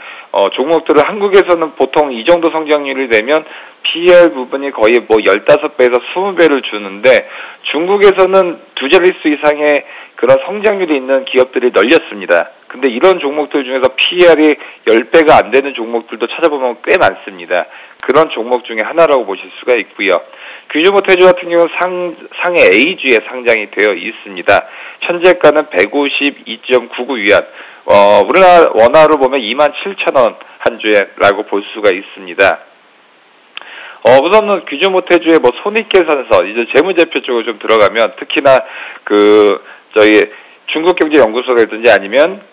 종목들을 한국에서는 보통 이 정도 성장률이 되면 PER 부분이 거의 뭐 15배에서 20배를 주는데 중국에서는 두 자릿수 이상의 그런 성장률이 있는 기업들이 널렸습니다. 근데 이런 종목들 중에서 PER이 10배가 안 되는 종목들도 찾아보면 꽤 많습니다. 그런 종목 중에 하나라고 보실 수가 있고요. 규주모태주 같은 경우는 상해 A주에 상장이 되어 있습니다. 현재가는 152.99위안, 우리나라 원화로 보면 27,000원 한 주에라고 볼 수가 있습니다. 우선은 규주모태주의 뭐 손익계산서, 이제 재무제표 쪽으로 좀 들어가면 특히나 저희 중국경제연구소라든지 아니면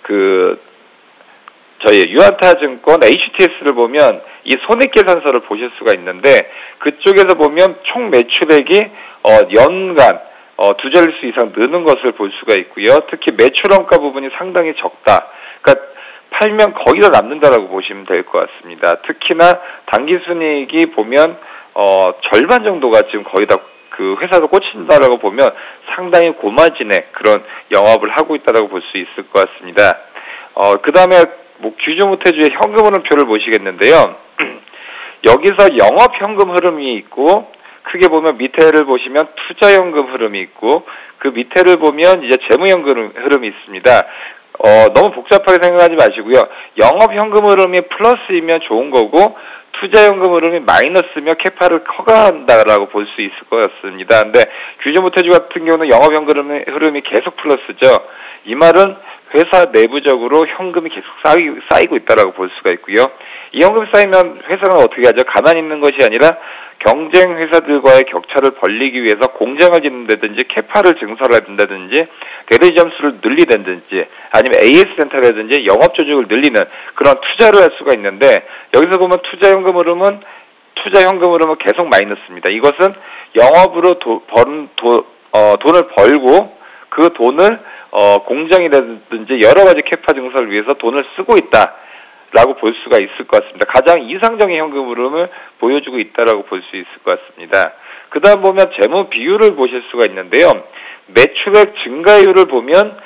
저희 유안타증권 HTS를 보면 이 손익계산서를 보실 수가 있는데 그쪽에서 보면 총 매출액이 연간 두 자릿수 이상 느는 것을 볼 수가 있고요. 특히 매출원가 부분이 상당히 적다. 그러니까 팔면 거의 다 남는다라고 보시면 될 것 같습니다. 특히나 당기순이익이 보면 절반 정도가 지금 거의 다 그 회사도 꽂힌다라고 보면 상당히 고마진의 그런 영업을 하고 있다라고 볼 수 있을 것 같습니다. 그 다음에 뭐 규주모태주의 현금 흐름표를 보시겠는데요. 여기서 영업 현금 흐름이 있고 크게 보면 밑에를 보시면 투자 현금 흐름이 있고 그 밑에를 보면 이제 재무 현금 흐름이 있습니다. 너무 복잡하게 생각하지 마시고요. 영업 현금 흐름이 플러스이면 좋은 거고 투자 현금 흐름이 마이너스면 캐파를 커가한다라고 볼 수 있을 것 같습니다. 근데 규주모태주 같은 경우는 영업 현금 흐름이 계속 플러스죠. 이 말은 회사 내부적으로 현금이 계속 쌓이고 있다라고 볼 수가 있고요. 이 현금이 쌓이면 회사는 어떻게 하죠? 가만히 있는 것이 아니라 경쟁 회사들과의 격차를 벌리기 위해서 공장을 짓는다든지 캐파를 증설한다든지 대리 점수를 늘리든지 아니면 AS 센터라든지 영업 조직을 늘리는 그런 투자를 할 수가 있는데 여기서 보면 투자 현금 흐름은 계속 마이너스입니다. 이것은 영업으로 돈을 벌고 그 돈을 공장이라든지 여러 가지 캐파 증설을 위해서 돈을 쓰고 있다라고 볼 수가 있을 것 같습니다. 가장 이상적인 현금 흐름을 보여주고 있다라고 볼 수 있을 것 같습니다. 그 다음 보면 재무 비율을 보실 수가 있는데요. 매출액 증가율을 보면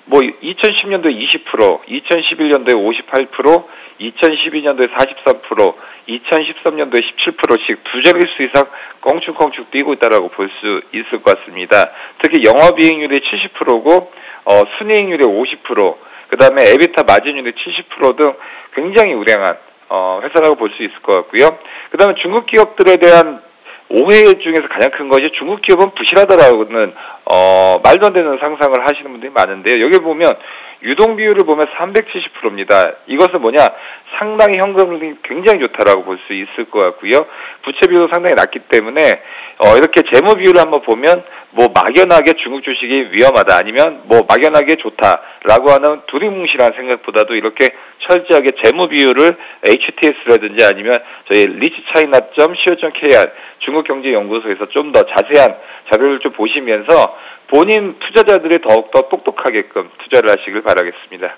뭐 2010년도에 20%, 2011년도에 58%, 2012년도에 43%, 2013년도에 17%씩 두 자릿수 이상 껑충껑충 뛰고 있다라고 볼 수 있을 것 같습니다. 특히 영업이익률이 70%고 순이익률이 50%, 그 다음에 에비타 마진율이 70% 등 굉장히 우량한 회사라고 볼 수 있을 것 같고요. 그 다음에 중국 기업들에 대한 오해 중에서 가장 큰 것이 중국 기업은 부실하다라고는 말도 안 되는 상상을 하시는 분들이 많은데요. 여기 보면 유동 비율을 보면 370%입니다. 이것은 뭐냐? 상당히 현금률이 굉장히 좋다라고 볼 수 있을 것 같고요. 부채 비율도 상당히 낮기 때문에 이렇게 재무 비율을 한번 보면 뭐 막연하게 중국 주식이 위험하다 아니면 뭐 막연하게 좋다라고 하는 두리뭉실한 생각보다도 이렇게 철저하게 재무 비율을 HTS라든지 아니면 저희 리치차이나.co.kr 중국경제연구소에서 좀 더 자세한 자료를 좀 보시면서 본인 투자자들이 더욱더 똑똑하게끔 투자를 하시길 바라겠습니다.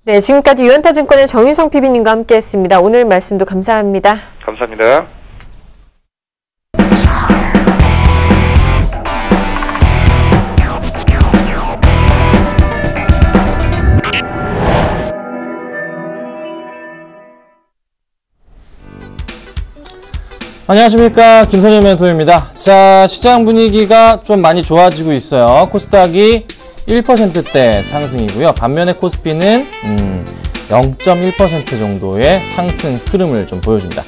네, 지금까지 유안타증권의 정윤성 PB님과 함께했습니다. 오늘 말씀도 감사합니다. 감사합니다. 안녕하십니까, 김선일 멘토입니다. 자, 시장 분위기가 좀 많이 좋아지고 있어요. 코스닥이 1%대 상승이고요. 반면에 코스피는 0.1% 정도의 상승 흐름을 좀 보여줍니다.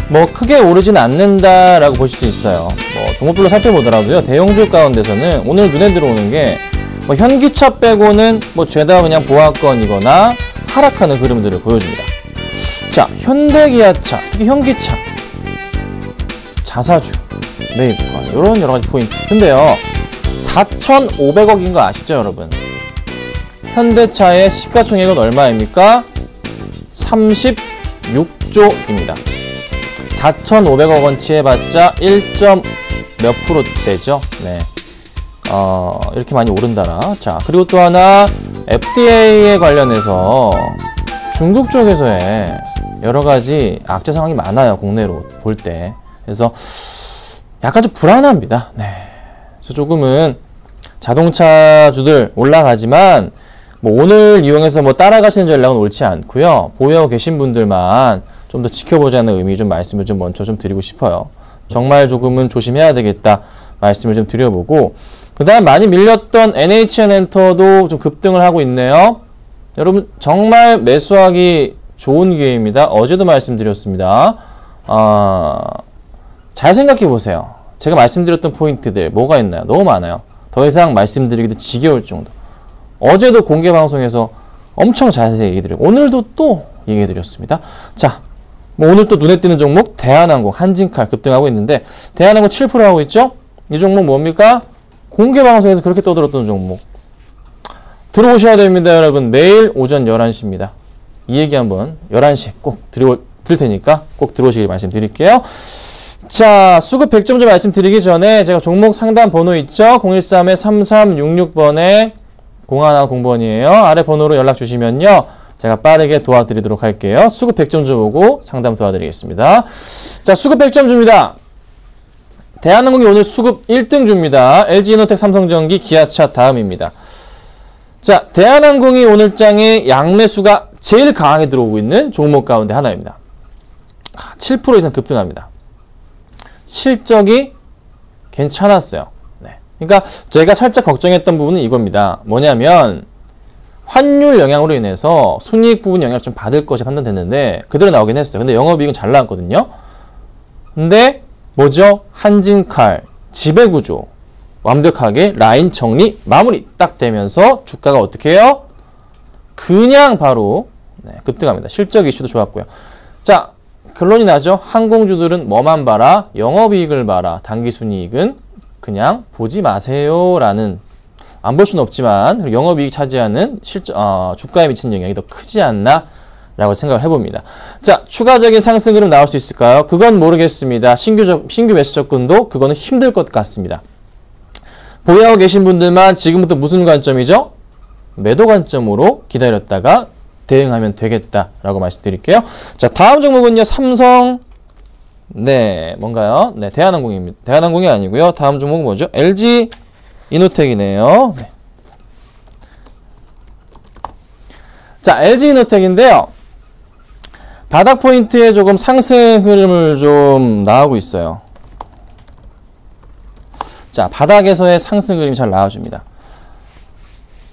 뭐 크게 오르진 않는다라고 보실 수 있어요. 뭐 종목별로 살펴보더라도요, 대형주 가운데서는 오늘 눈에 들어오는 게 뭐 현기차 빼고는 뭐 죄다 그냥 보합권이거나 하락하는 흐름들을 보여줍니다. 자, 현대기아차, 특히 현기차, 자사주, 매입권, 이런 여러 가지 포인트. 근데요, 4,500억인 거 아시죠, 여러분? 현대차의 시가총액은 얼마입니까? 36조입니다. 4,500억 원치 해봤자 1몇 %대죠. 네. 이렇게 많이 오른다라. 자, 그리고 또 하나, FDA에 관련해서 중국 쪽에서의 여러 가지 악재 상황이 많아요, 국내로 볼 때. 그래서 약간 좀 불안합니다. 네. 그래서 조금은 자동차주들 올라가지만 뭐 오늘 이용해서 뭐 따라가시는 전략은 옳지 않고요. 보유하고 계신 분들만 좀 더 지켜보자는 의미 좀 말씀을 좀 먼저 좀 드리고 싶어요. 정말 조금은 조심해야 되겠다 말씀을 좀 드려보고, 그 다음 많이 밀렸던 NHN엔터도 좀 급등을 하고 있네요. 여러분 정말 매수하기 좋은 기회입니다. 어제도 말씀드렸습니다. 잘 생각해 보세요. 제가 말씀드렸던 포인트들 뭐가 있나요? 너무 많아요. 더 이상 말씀드리기도 지겨울 정도. 어제도 공개 방송에서 엄청 자세히 얘기 드리고 오늘도 또 얘기해 드렸습니다. 자, 뭐 오늘 또 눈에 띄는 종목 대한항공, 한진칼 급등하고 있는데 대한항공 7% 하고 있죠? 이 종목 뭡니까? 공개 방송에서 그렇게 떠들었던 종목. 들어오셔야 됩니다, 여러분. 매일 오전 11시입니다. 이 얘기 한번 11시에 꼭 드릴 테니까 꼭 들어오시길 말씀드릴게요. 자, 수급 100점 좀 말씀드리기 전에 제가 종목 상담 번호 있죠? 013-3366번에 0110번이에요. 아래 번호로 연락 주시면요, 제가 빠르게 도와드리도록 할게요. 수급 100점 좀 보고 상담 도와드리겠습니다. 자, 수급 100점 줍니다. 대한항공이 오늘 수급 1등 줍니다. LG이노텍, 삼성전기, 기아차 다음입니다. 자, 대한항공이 오늘 장에 양매수가 제일 강하게 들어오고 있는 종목 가운데 하나입니다. 7% 이상 급등합니다. 실적이 괜찮았어요. 네. 그러니까 저희가 살짝 걱정했던 부분은 이겁니다. 뭐냐면 환율 영향으로 인해서 순이익 부분 영향을 좀 받을 것이 판단됐는데 그대로 나오긴 했어요. 근데 영업이익은 잘 나왔거든요. 근데 뭐죠? 한진칼 지배구조 완벽하게 라인 정리 마무리 딱 되면서 주가가 어떻게 해요? 그냥 바로 급등합니다. 실적 이슈도 좋았고요. 자, 결론이 나죠. 항공주들은 뭐만 봐라? 영업이익을 봐라. 당기순이익은 그냥 보지 마세요 라는, 안 볼 수는 없지만 영업이익 차지하는 주가에 미치는 영향이 더 크지 않나 라고 생각을 해봅니다. 자, 추가적인 상승 흐름 나올 수 있을까요? 그건 모르겠습니다. 신규 매수 접근도 그거는 힘들 것 같습니다. 보유하고 계신 분들만 지금부터 무슨 관점이죠? 매도 관점으로 기다렸다가 대응하면 되겠다라고 말씀드릴게요. 자, 다음 종목은요, 삼성, 네, 뭔가요? 네, 대한항공입니다. 대한항공이 아니고요. 다음 종목은 뭐죠? LG 이노텍이네요. 네. 자, LG 이노텍인데요. 바닥 포인트에 조금 상승 흐름을 좀 나오고 있어요. 자, 바닥에서의 상승 흐름이 잘 나와줍니다.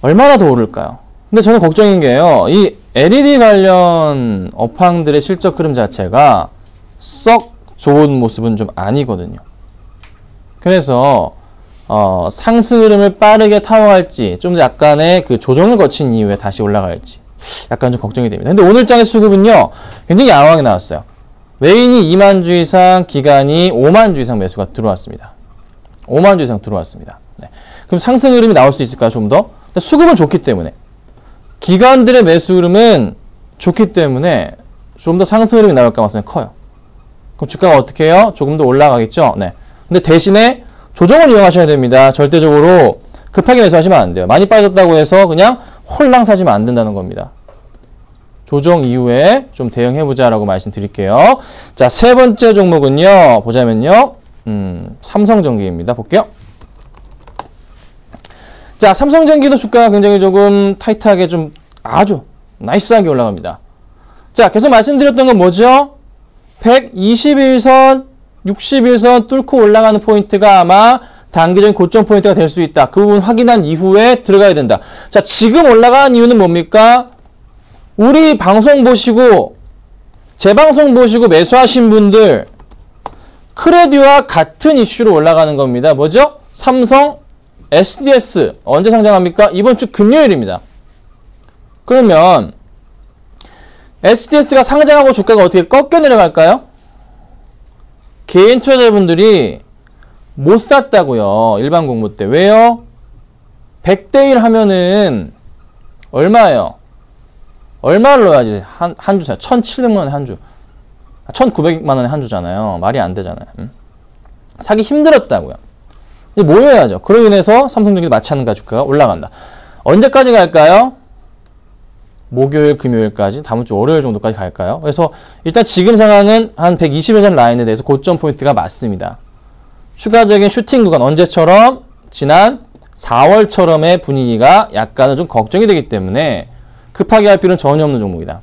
얼마나 더 오를까요? 근데 저는 걱정인 게요, 이 LED 관련 업황들의 실적 흐름 자체가 썩 좋은 모습은 좀 아니거든요. 그래서 상승 흐름을 빠르게 타워할지 좀 더 약간의 그 조정을 거친 이후에 다시 올라갈지 약간 좀 걱정이 됩니다. 근데 오늘 장의 수급은요, 굉장히 양호하게 나왔어요. 메인이 2만 주 이상, 기간이 5만 주 이상 매수가 들어왔습니다. 5만 주 이상 들어왔습니다. 네. 그럼 상승 흐름이 나올 수 있을까요? 좀 더? 수급은 좋기 때문에, 기관들의 매수 흐름은 좋기 때문에 좀 더 상승 흐름이 나올 가능성이 커요. 그럼 주가가 어떻게 해요? 조금 더 올라가겠죠? 네. 근데 대신에 조정을 이용하셔야 됩니다. 절대적으로 급하게 매수하시면 안 돼요. 많이 빠졌다고 해서 그냥 홀랑 사시면 안 된다는 겁니다. 조정 이후에 좀 대응해보자라고 말씀드릴게요. 자, 세 번째 종목은요, 보자면요, 삼성전기입니다. 볼게요. 자, 삼성전기도 주가가 굉장히 조금 타이트하게 좀 아주 나이스하게 올라갑니다. 자, 계속 말씀드렸던 건 뭐죠? 121선, 61선 뚫고 올라가는 포인트가 아마 단기적인 고점 포인트가 될 수 있다. 그 부분 확인한 이후에 들어가야 된다. 자, 지금 올라가는 이유는 뭡니까? 우리 방송 보시고, 제 방송 보시고 매수하신 분들, 크레디와 같은 이슈로 올라가는 겁니다. 뭐죠? 삼성 SDS 언제 상장합니까? 이번 주 금요일입니다. 그러면 SDS가 상장하고 주가가 어떻게 꺾여 내려갈까요? 개인 투자자분들이 못 샀다고요. 일반 공모 때. 왜요? 100대 1 하면은 얼마예요? 얼마를 넣어야지 한 주 사요? 1,700만 원에 한 주. 1,900만 원에 한 주잖아요. 말이 안 되잖아요. 사기 힘들었다고요. 이제 모여야죠. 그로 인해서 삼성전기도 마찬가지 주가가 올라간다. 언제까지 갈까요? 목요일, 금요일까지, 다음 주 월요일 정도까지 갈까요? 그래서 일단 지금 상황은 한 120일 전 라인에 대해서 고점 포인트가 맞습니다. 추가적인 슈팅 구간 언제처럼? 지난 4월처럼의 분위기가 약간은 좀 걱정이 되기 때문에 급하게 할 필요는 전혀 없는 종목이다.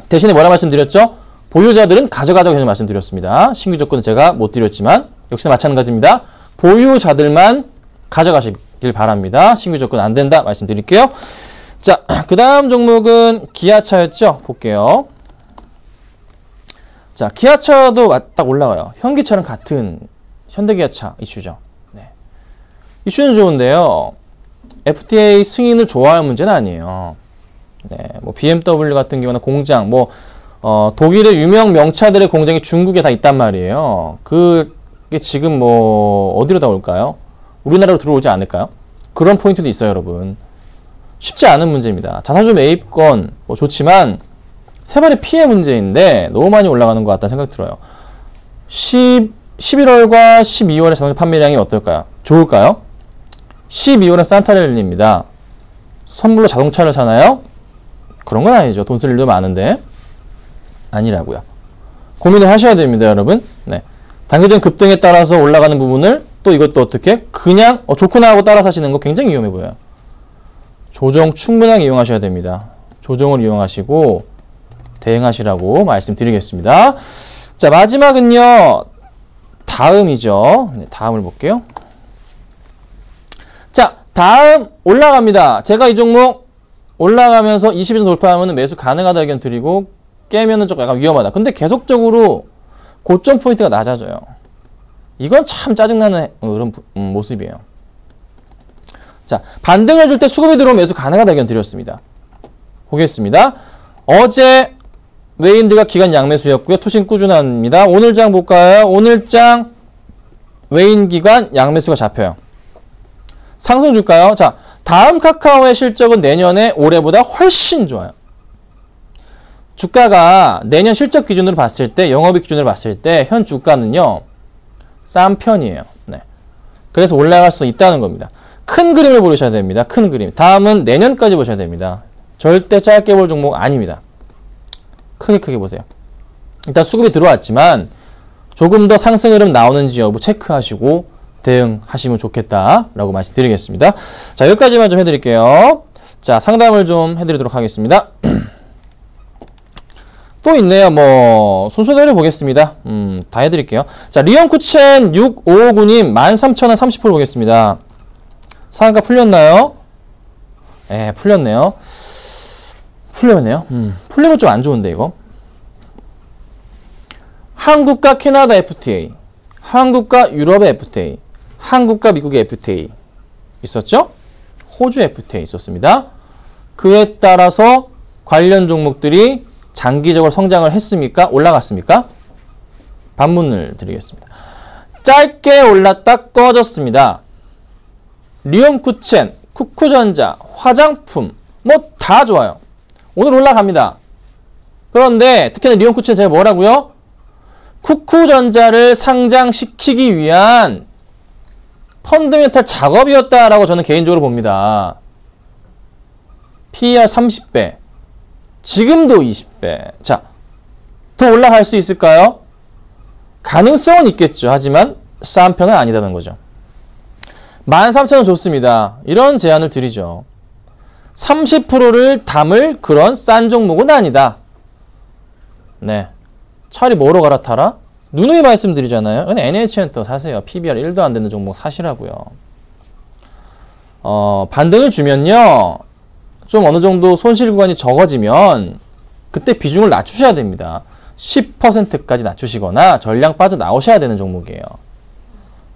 대신에 뭐라 말씀드렸죠? 보유자들은 가져가자고 전혀 말씀드렸습니다. 신규 조건은 제가 못 드렸지만 역시나 마찬가지입니다. 보유자들만 가져가시길 바랍니다. 신규 조건 안 된다 말씀드릴게요. 자, 그 다음 종목은 기아차였죠? 볼게요. 자, 기아차도 딱 올라가요. 현기차랑 같은 현대기아차 이슈죠. 네. 이슈는 좋은데요. FTA 승인을 좋아할 문제는 아니에요. 네, 뭐 BMW 같은 경우는 공장, 뭐 독일의 유명 명차들의 공장이 중국에 다 있단 말이에요. 그게 지금 뭐 어디로 다 올까요? 우리나라로 들어오지 않을까요? 그런 포인트도 있어요, 여러분. 쉽지 않은 문제입니다. 자사주 매입권 뭐 좋지만 세발의 피해 문제인데 너무 많이 올라가는 것 같다는 생각이 들어요. 11월과 12월의 자동차 판매량이 어떨까요? 좋을까요? 12월은 산타렐리입니다. 선물로 자동차를 사나요? 그런 건 아니죠. 돈 쓸 일도 많은데. 아니라고요. 고민을 하셔야 됩니다, 여러분. 네. 단기적인 급등에 따라서 올라가는 부분을 또 이것도 어떻게? 그냥 좋구나 하고 따라 사시는 거 굉장히 위험해 보여요. 조정 충분하게 이용하셔야 됩니다. 조정을 이용하시고 대응하시라고 말씀드리겠습니다. 자, 마지막은요. 다음이죠. 네, 다음을 볼게요. 자, 다음 올라갑니다. 제가 이 종목 올라가면서 20에서 돌파하면 매수 가능하다 의견 드리고 깨면은 좀 약간 위험하다. 근데 계속적으로 고점 포인트가 낮아져요. 이건 참 짜증나는 그런 모습이에요. 자, 반등을 줄 때 수급이 들어오면 매수 가능하다 의견 드렸습니다. 보겠습니다. 어제 외인들과 기관 양매수였고요. 투신 꾸준합니다. 오늘 장 볼까요? 오늘 장 외인 기관 양매수가 잡혀요. 상승 줄까요? 자, 다음 카카오의 실적은 내년에 올해보다 훨씬 좋아요. 주가가 내년 실적 기준으로 봤을 때, 영업이익 기준으로 봤을 때 현 주가는요. 싼 편이에요. 네. 그래서 올라갈 수 있다는 겁니다. 큰 그림을 보셔야 됩니다. 큰 그림. 다음은 내년까지 보셔야 됩니다. 절대 짧게 볼 종목 아닙니다. 크게 보세요. 일단 수급이 들어왔지만 조금 더 상승 흐름 나오는지 여부 체크하시고 대응하시면 좋겠다라고 말씀드리겠습니다. 자, 여기까지만 좀 해드릴게요. 자, 상담을 좀 해드리도록 하겠습니다. 또 있네요. 뭐 순서대로 보겠습니다. 다 해드릴게요. 자, 리언쿠첸 6559님 13,000원 30% 보겠습니다. 상한가 풀렸나요? 네, 풀렸네요. 풀리면 좀 안 좋은데 이거. 한국과 캐나다 FTA, 한국과 유럽의 FTA, 한국과 미국의 FTA 있었죠? 호주 FTA 있었습니다. 그에 따라서 관련 종목들이 장기적으로 성장을 했습니까? 올라갔습니까? 반문을 드리겠습니다. 짧게 올랐다 꺼졌습니다. 리언쿠첸, 쿠쿠전자, 화장품 뭐 다 좋아요. 오늘 올라갑니다. 그런데 특히나 리언쿠첸 제가 뭐라고요? 쿠쿠전자를 상장시키기 위한 펀드멘탈 작업이었다라고 저는 개인적으로 봅니다. PER 30배, 지금도 20배. 자, 더 올라갈 수 있을까요? 가능성은 있겠죠. 하지만 싼 편은 아니다는 거죠. 13,000원 좋습니다. 이런 제안을 드리죠. 30%를 담을 그런 싼 종목은 아니다. 네. 차라리 뭐로 갈아타라? 누누이 말씀드리잖아요. 근데 NHN 또 사세요. PBR 1도 안 되는 종목 사시라고요. 반등을 주면요. 좀 어느 정도 손실 구간이 적어지면 그때 비중을 낮추셔야 됩니다. 10%까지 낮추시거나 전량 빠져나오셔야 되는 종목이에요.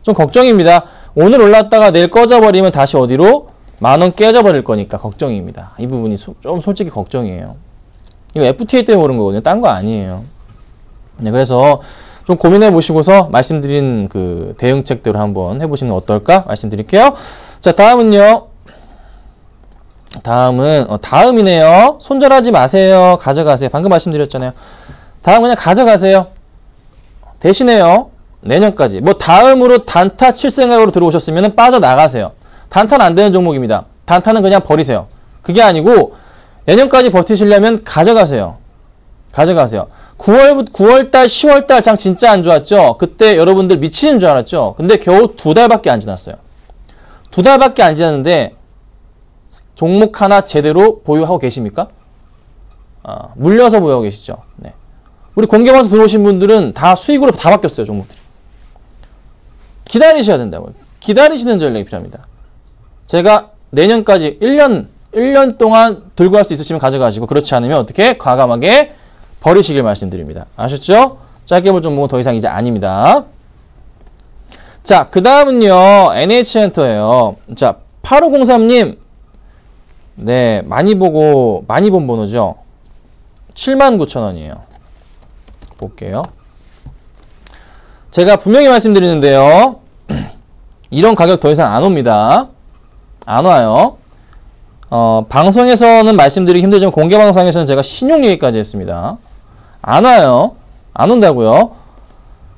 좀 걱정입니다. 오늘 올랐다가 내일 꺼져버리면 다시 어디로? 10,000원 깨져버릴 거니까 걱정입니다. 이 부분이 좀 솔직히 걱정이에요. 이거 FTA 때문에 오른 거거든요. 딴 거 아니에요. 네, 그래서 좀 고민해 보시고서 말씀드린 그 대응책대로 한번 해보시는 건 어떨까 말씀드릴게요. 자, 다음은요. 다음이네요. 손절하지 마세요. 가져가세요. 방금 말씀드렸잖아요. 다음 그냥 가져가세요. 대신에요. 내년까지. 뭐 다음으로 단타 칠 생각으로 들어오셨으면 빠져나가세요. 단타는 안 되는 종목입니다. 단타는 그냥 버리세요. 그게 아니고 내년까지 버티시려면 가져가세요. 가져가세요. 9월달, 10월달 장 진짜 안 좋았죠? 그때 여러분들 미치는 줄 알았죠? 근데 겨우 2달밖에 안 지났어요. 2달밖에 안 지났는데 종목 하나 제대로 보유하고 계십니까? 물려서 보유하고 계시죠? 네. 우리 공개방송 들어오신 분들은 다 수익으로 다 바뀌었어요, 종목들이. 기다리셔야 된다고요. 기다리시는 전략이 필요합니다. 제가 내년까지 1년 동안 들고 갈 수 있으시면 가져가시고, 그렇지 않으면 어떻게 과감하게 버리시길 말씀드립니다. 아셨죠? 짧게 볼 종목은 더 이상 이제 아닙니다. 자, 그 다음은요, NH엔터예요. 자, 8503님. 네, 많이 본 번호죠? 79,000원이에요. 볼게요. 제가 분명히 말씀드리는데요. 이런 가격 더 이상 안 옵니다. 안 와요. 방송에서는 말씀드리기 힘들지만 공개방송에서는 제가 신용 얘기까지 했습니다. 안 와요. 안 온다고요.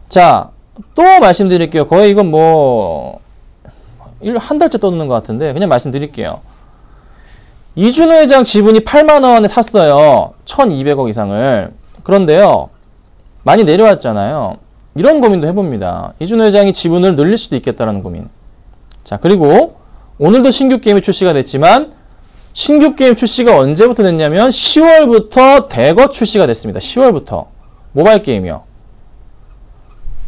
자, 또 말씀드릴게요. 거의 이건 뭐 한 달째 떠드는 것 같은데 그냥 말씀드릴게요. 이준호 회장 지분이 8만 원에 샀어요. 1,200억 이상을. 그런데요, 많이 내려왔잖아요. 이런 고민도 해봅니다. 이준호 회장이 지분을 늘릴 수도 있겠다라는 고민. 자, 그리고 오늘도 신규 게임이 출시가 됐지만 신규 게임 출시가 언제부터 됐냐면 10월부터 대거 출시가 됐습니다. 10월부터. 모바일 게임이요.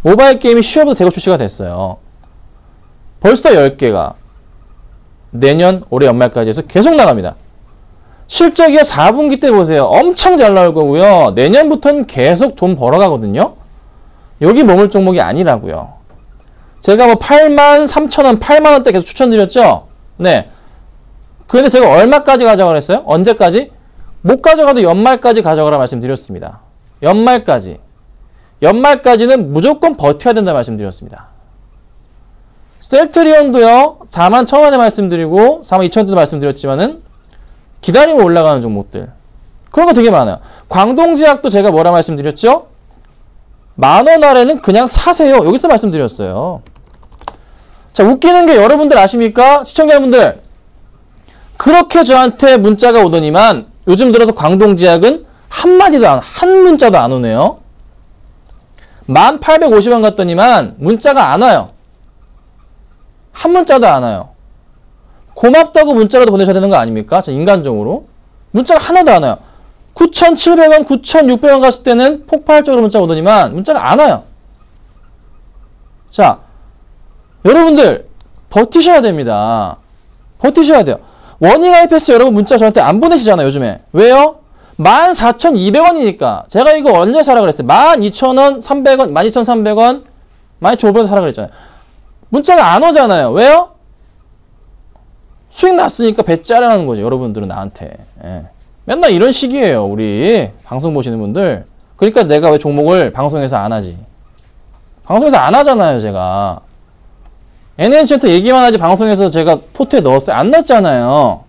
모바일 게임이 10월부터 대거 출시가 됐어요. 벌써 10개가 내년 올해 연말까지 해서 계속 나갑니다. 실적이요, 4분기 때 보세요. 엄청 잘 나올 거고요. 내년부터는 계속 돈 벌어가거든요. 여기 머물 종목이 아니라고요. 제가 뭐 83,000원, 8만원대 계속 추천드렸죠? 네. 그런데 제가 얼마까지 가져가라 했어요? 언제까지? 못 가져가도 연말까지 가져가라 말씀드렸습니다. 연말까지. 연말까지는 무조건 버텨야 된다 말씀드렸습니다. 셀트리온도요, 41,000원에 말씀드리고 42,000원대도 말씀드렸지만은 기다리면 올라가는 종목들. 그런 거 되게 많아요. 광동제약도 제가 뭐라 말씀드렸죠? 10,000원 아래는 그냥 사세요. 여기서 말씀드렸어요. 자, 웃기는 게 여러분들 아십니까? 시청자분들. 그렇게 저한테 문자가 오더니만 요즘 들어서 광동제약은 한 문자도 안 오네요. 1,850원 갔더니만 문자가 안 와요. 한 문자도 안 와요. 고맙다고 문자라도 보내셔야 되는 거 아닙니까? 저 인간적으로. 문자가 하나도 안 와요. 9,700원, 9,600원 갔을 때는 폭발적으로 문자가 오더니만 문자가 안 와요. 자, 여러분들 버티셔야 됩니다. 버티셔야 돼요. 워닝 하이패스 여러분 문자 저한테 안 보내시잖아요, 요즘에. 왜요? 14,200원이니까. 제가 이거 언제 사라 그랬어요? 12,000원, 300원, 12,300원, 12,500원 사라 그랬잖아요. 문자가 안 오잖아요. 왜요? 수익 났으니까 배짜라는 거죠, 여러분들은 나한테. 예. 맨날 이런 식이에요, 우리 방송 보시는 분들. 그러니까 내가 왜 종목을 방송에서 안 하지? 방송에서 안 하잖아요, 제가. NH엔터 얘기만 하지 방송에서 제가 포트에 넣었어요. 안 넣었잖아요.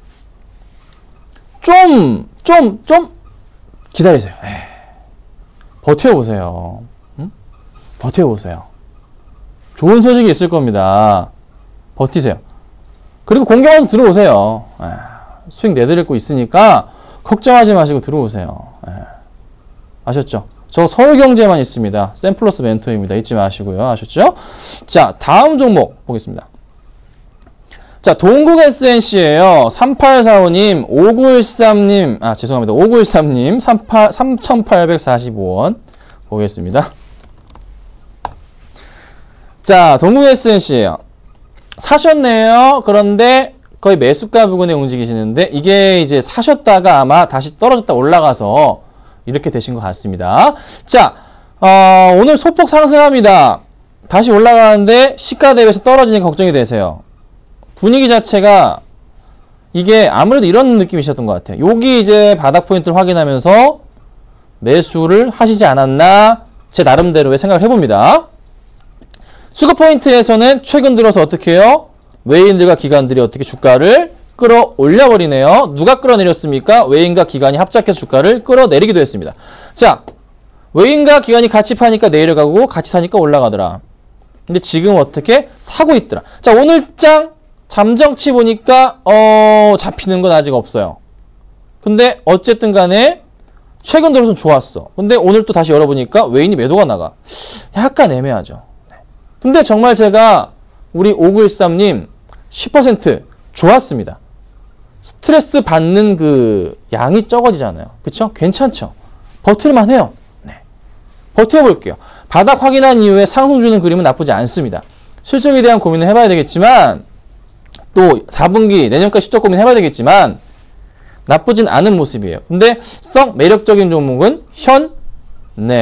좀 기다리세요. 에이. 버텨보세요. 응? 버텨보세요. 좋은 소식이 있을 겁니다. 버티세요. 그리고 공개방송 들어오세요. 수익 내드릴 거 있으니까 걱정하지 마시고 들어오세요. 아셨죠? 저 서울경제만 있습니다. 샘플러스 멘토입니다. 잊지 마시고요. 아셨죠? 자, 다음 종목 보겠습니다. 자, 동국 SNC예요. 3845님, 5913님, 죄송합니다. 5913님, 3,845원 보겠습니다. 자, 동국 SNC예요. 사셨네요. 그런데 거의 매수가 부근에 움직이시는데 이게 이제 사셨다가 아마 다시 떨어졌다 올라가서 이렇게 되신 것 같습니다. 자, 오늘 소폭 상승합니다. 다시 올라가는데 시가 대비해서 떨어지니까 걱정이 되세요. 분위기 자체가 이게 아무래도 이런 느낌이셨던 것 같아요. 여기 이제 바닥 포인트를 확인하면서 매수를 하시지 않았나 제 나름대로의 생각을 해봅니다. 수급 포인트에서는 최근 들어서 어떻게 해요? 외인들과 기관들이 어떻게 주가를 끌어올려버리네요. 누가 끌어내렸습니까? 외인과 기관이 합작해서 주가를 끌어내리기도 했습니다. 자, 외인과 기관이 같이 파니까 내려가고 같이 사니까 올라가더라. 근데 지금 어떻게? 사고 있더라. 자, 오늘장 잠정치 보니까 잡히는 건 아직 없어요. 근데 어쨌든 간에 최근 들어서는 좋았어. 근데 오늘 또 다시 열어보니까 외인이 매도가 나가. 약간 애매하죠. 근데 정말 제가 우리 5913님 10% 좋았습니다. 스트레스 받는 그 양이 적어지잖아요. 그쵸? 괜찮죠? 버틸만 해요. 네. 버텨볼게요. 바닥 확인한 이후에 상승 주는 그림은 나쁘지 않습니다. 실적에 대한 고민을 해봐야 되겠지만 또 4분기 내년까지 실적 고민 해봐야 되겠지만 나쁘진 않은 모습이에요. 근데 썩 매력적인 종목은 현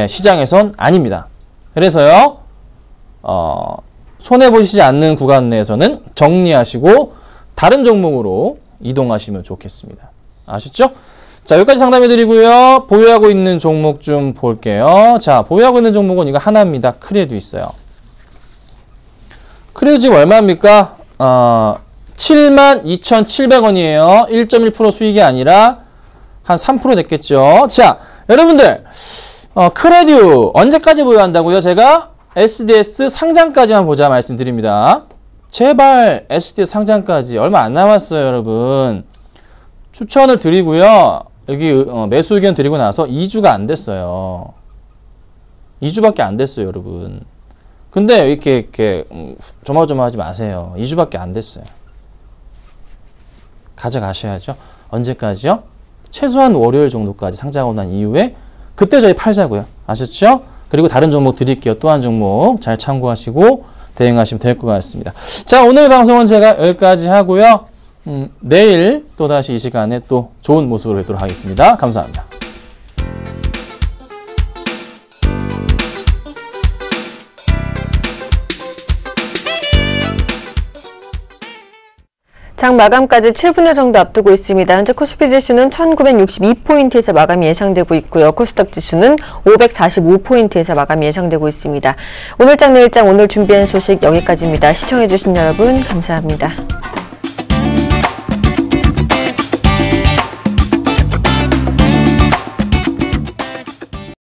시장에선 아닙니다. 그래서요 손해보시지 않는 구간 내에서는 정리하시고 다른 종목으로 이동하시면 좋겠습니다. 아셨죠? 자, 여기까지 상담해드리고요. 보유하고 있는 종목 좀 볼게요. 자, 보유하고 있는 종목은 이거 하나입니다. 크레도 있어요. 크레도 지금 얼마입니까? 72,700원이에요. 1.1% 수익이 아니라 한 3% 됐겠죠. 자, 여러분들 크레듀 언제까지 보유한다고요? 제가 SDS 상장까지만 보자 말씀드립니다. 제발 SDS 상장까지 얼마 안 남았어요, 여러분. 추천을 드리고요. 여기 매수 의견 드리고 나서 2주가 안 됐어요. 2주밖에 안 됐어요, 여러분. 근데 이렇게 조마조마하지 마세요. 2주밖에 안 됐어요. 가져가셔야죠. 언제까지요? 최소한 월요일 정도까지 상장하고 난 이후에 그때 저희 팔자고요. 아셨죠? 그리고 다른 종목 드릴게요. 또 한 종목 잘 참고하시고 대응하시면 될 것 같습니다. 자, 오늘 방송은 제가 여기까지 하고요. 내일 또다시 이 시간에 또 좋은 모습으로 뵙도록 하겠습니다. 감사합니다. 장 마감까지 7분여 정도 앞두고 있습니다. 현재 코스피 지수는 1962포인트에서 마감이 예상되고 있고요. 코스닥 지수는 545포인트에서 마감이 예상되고 있습니다. 오늘장 내일장 오늘 준비한 소식 여기까지입니다. 시청해주신 여러분 감사합니다.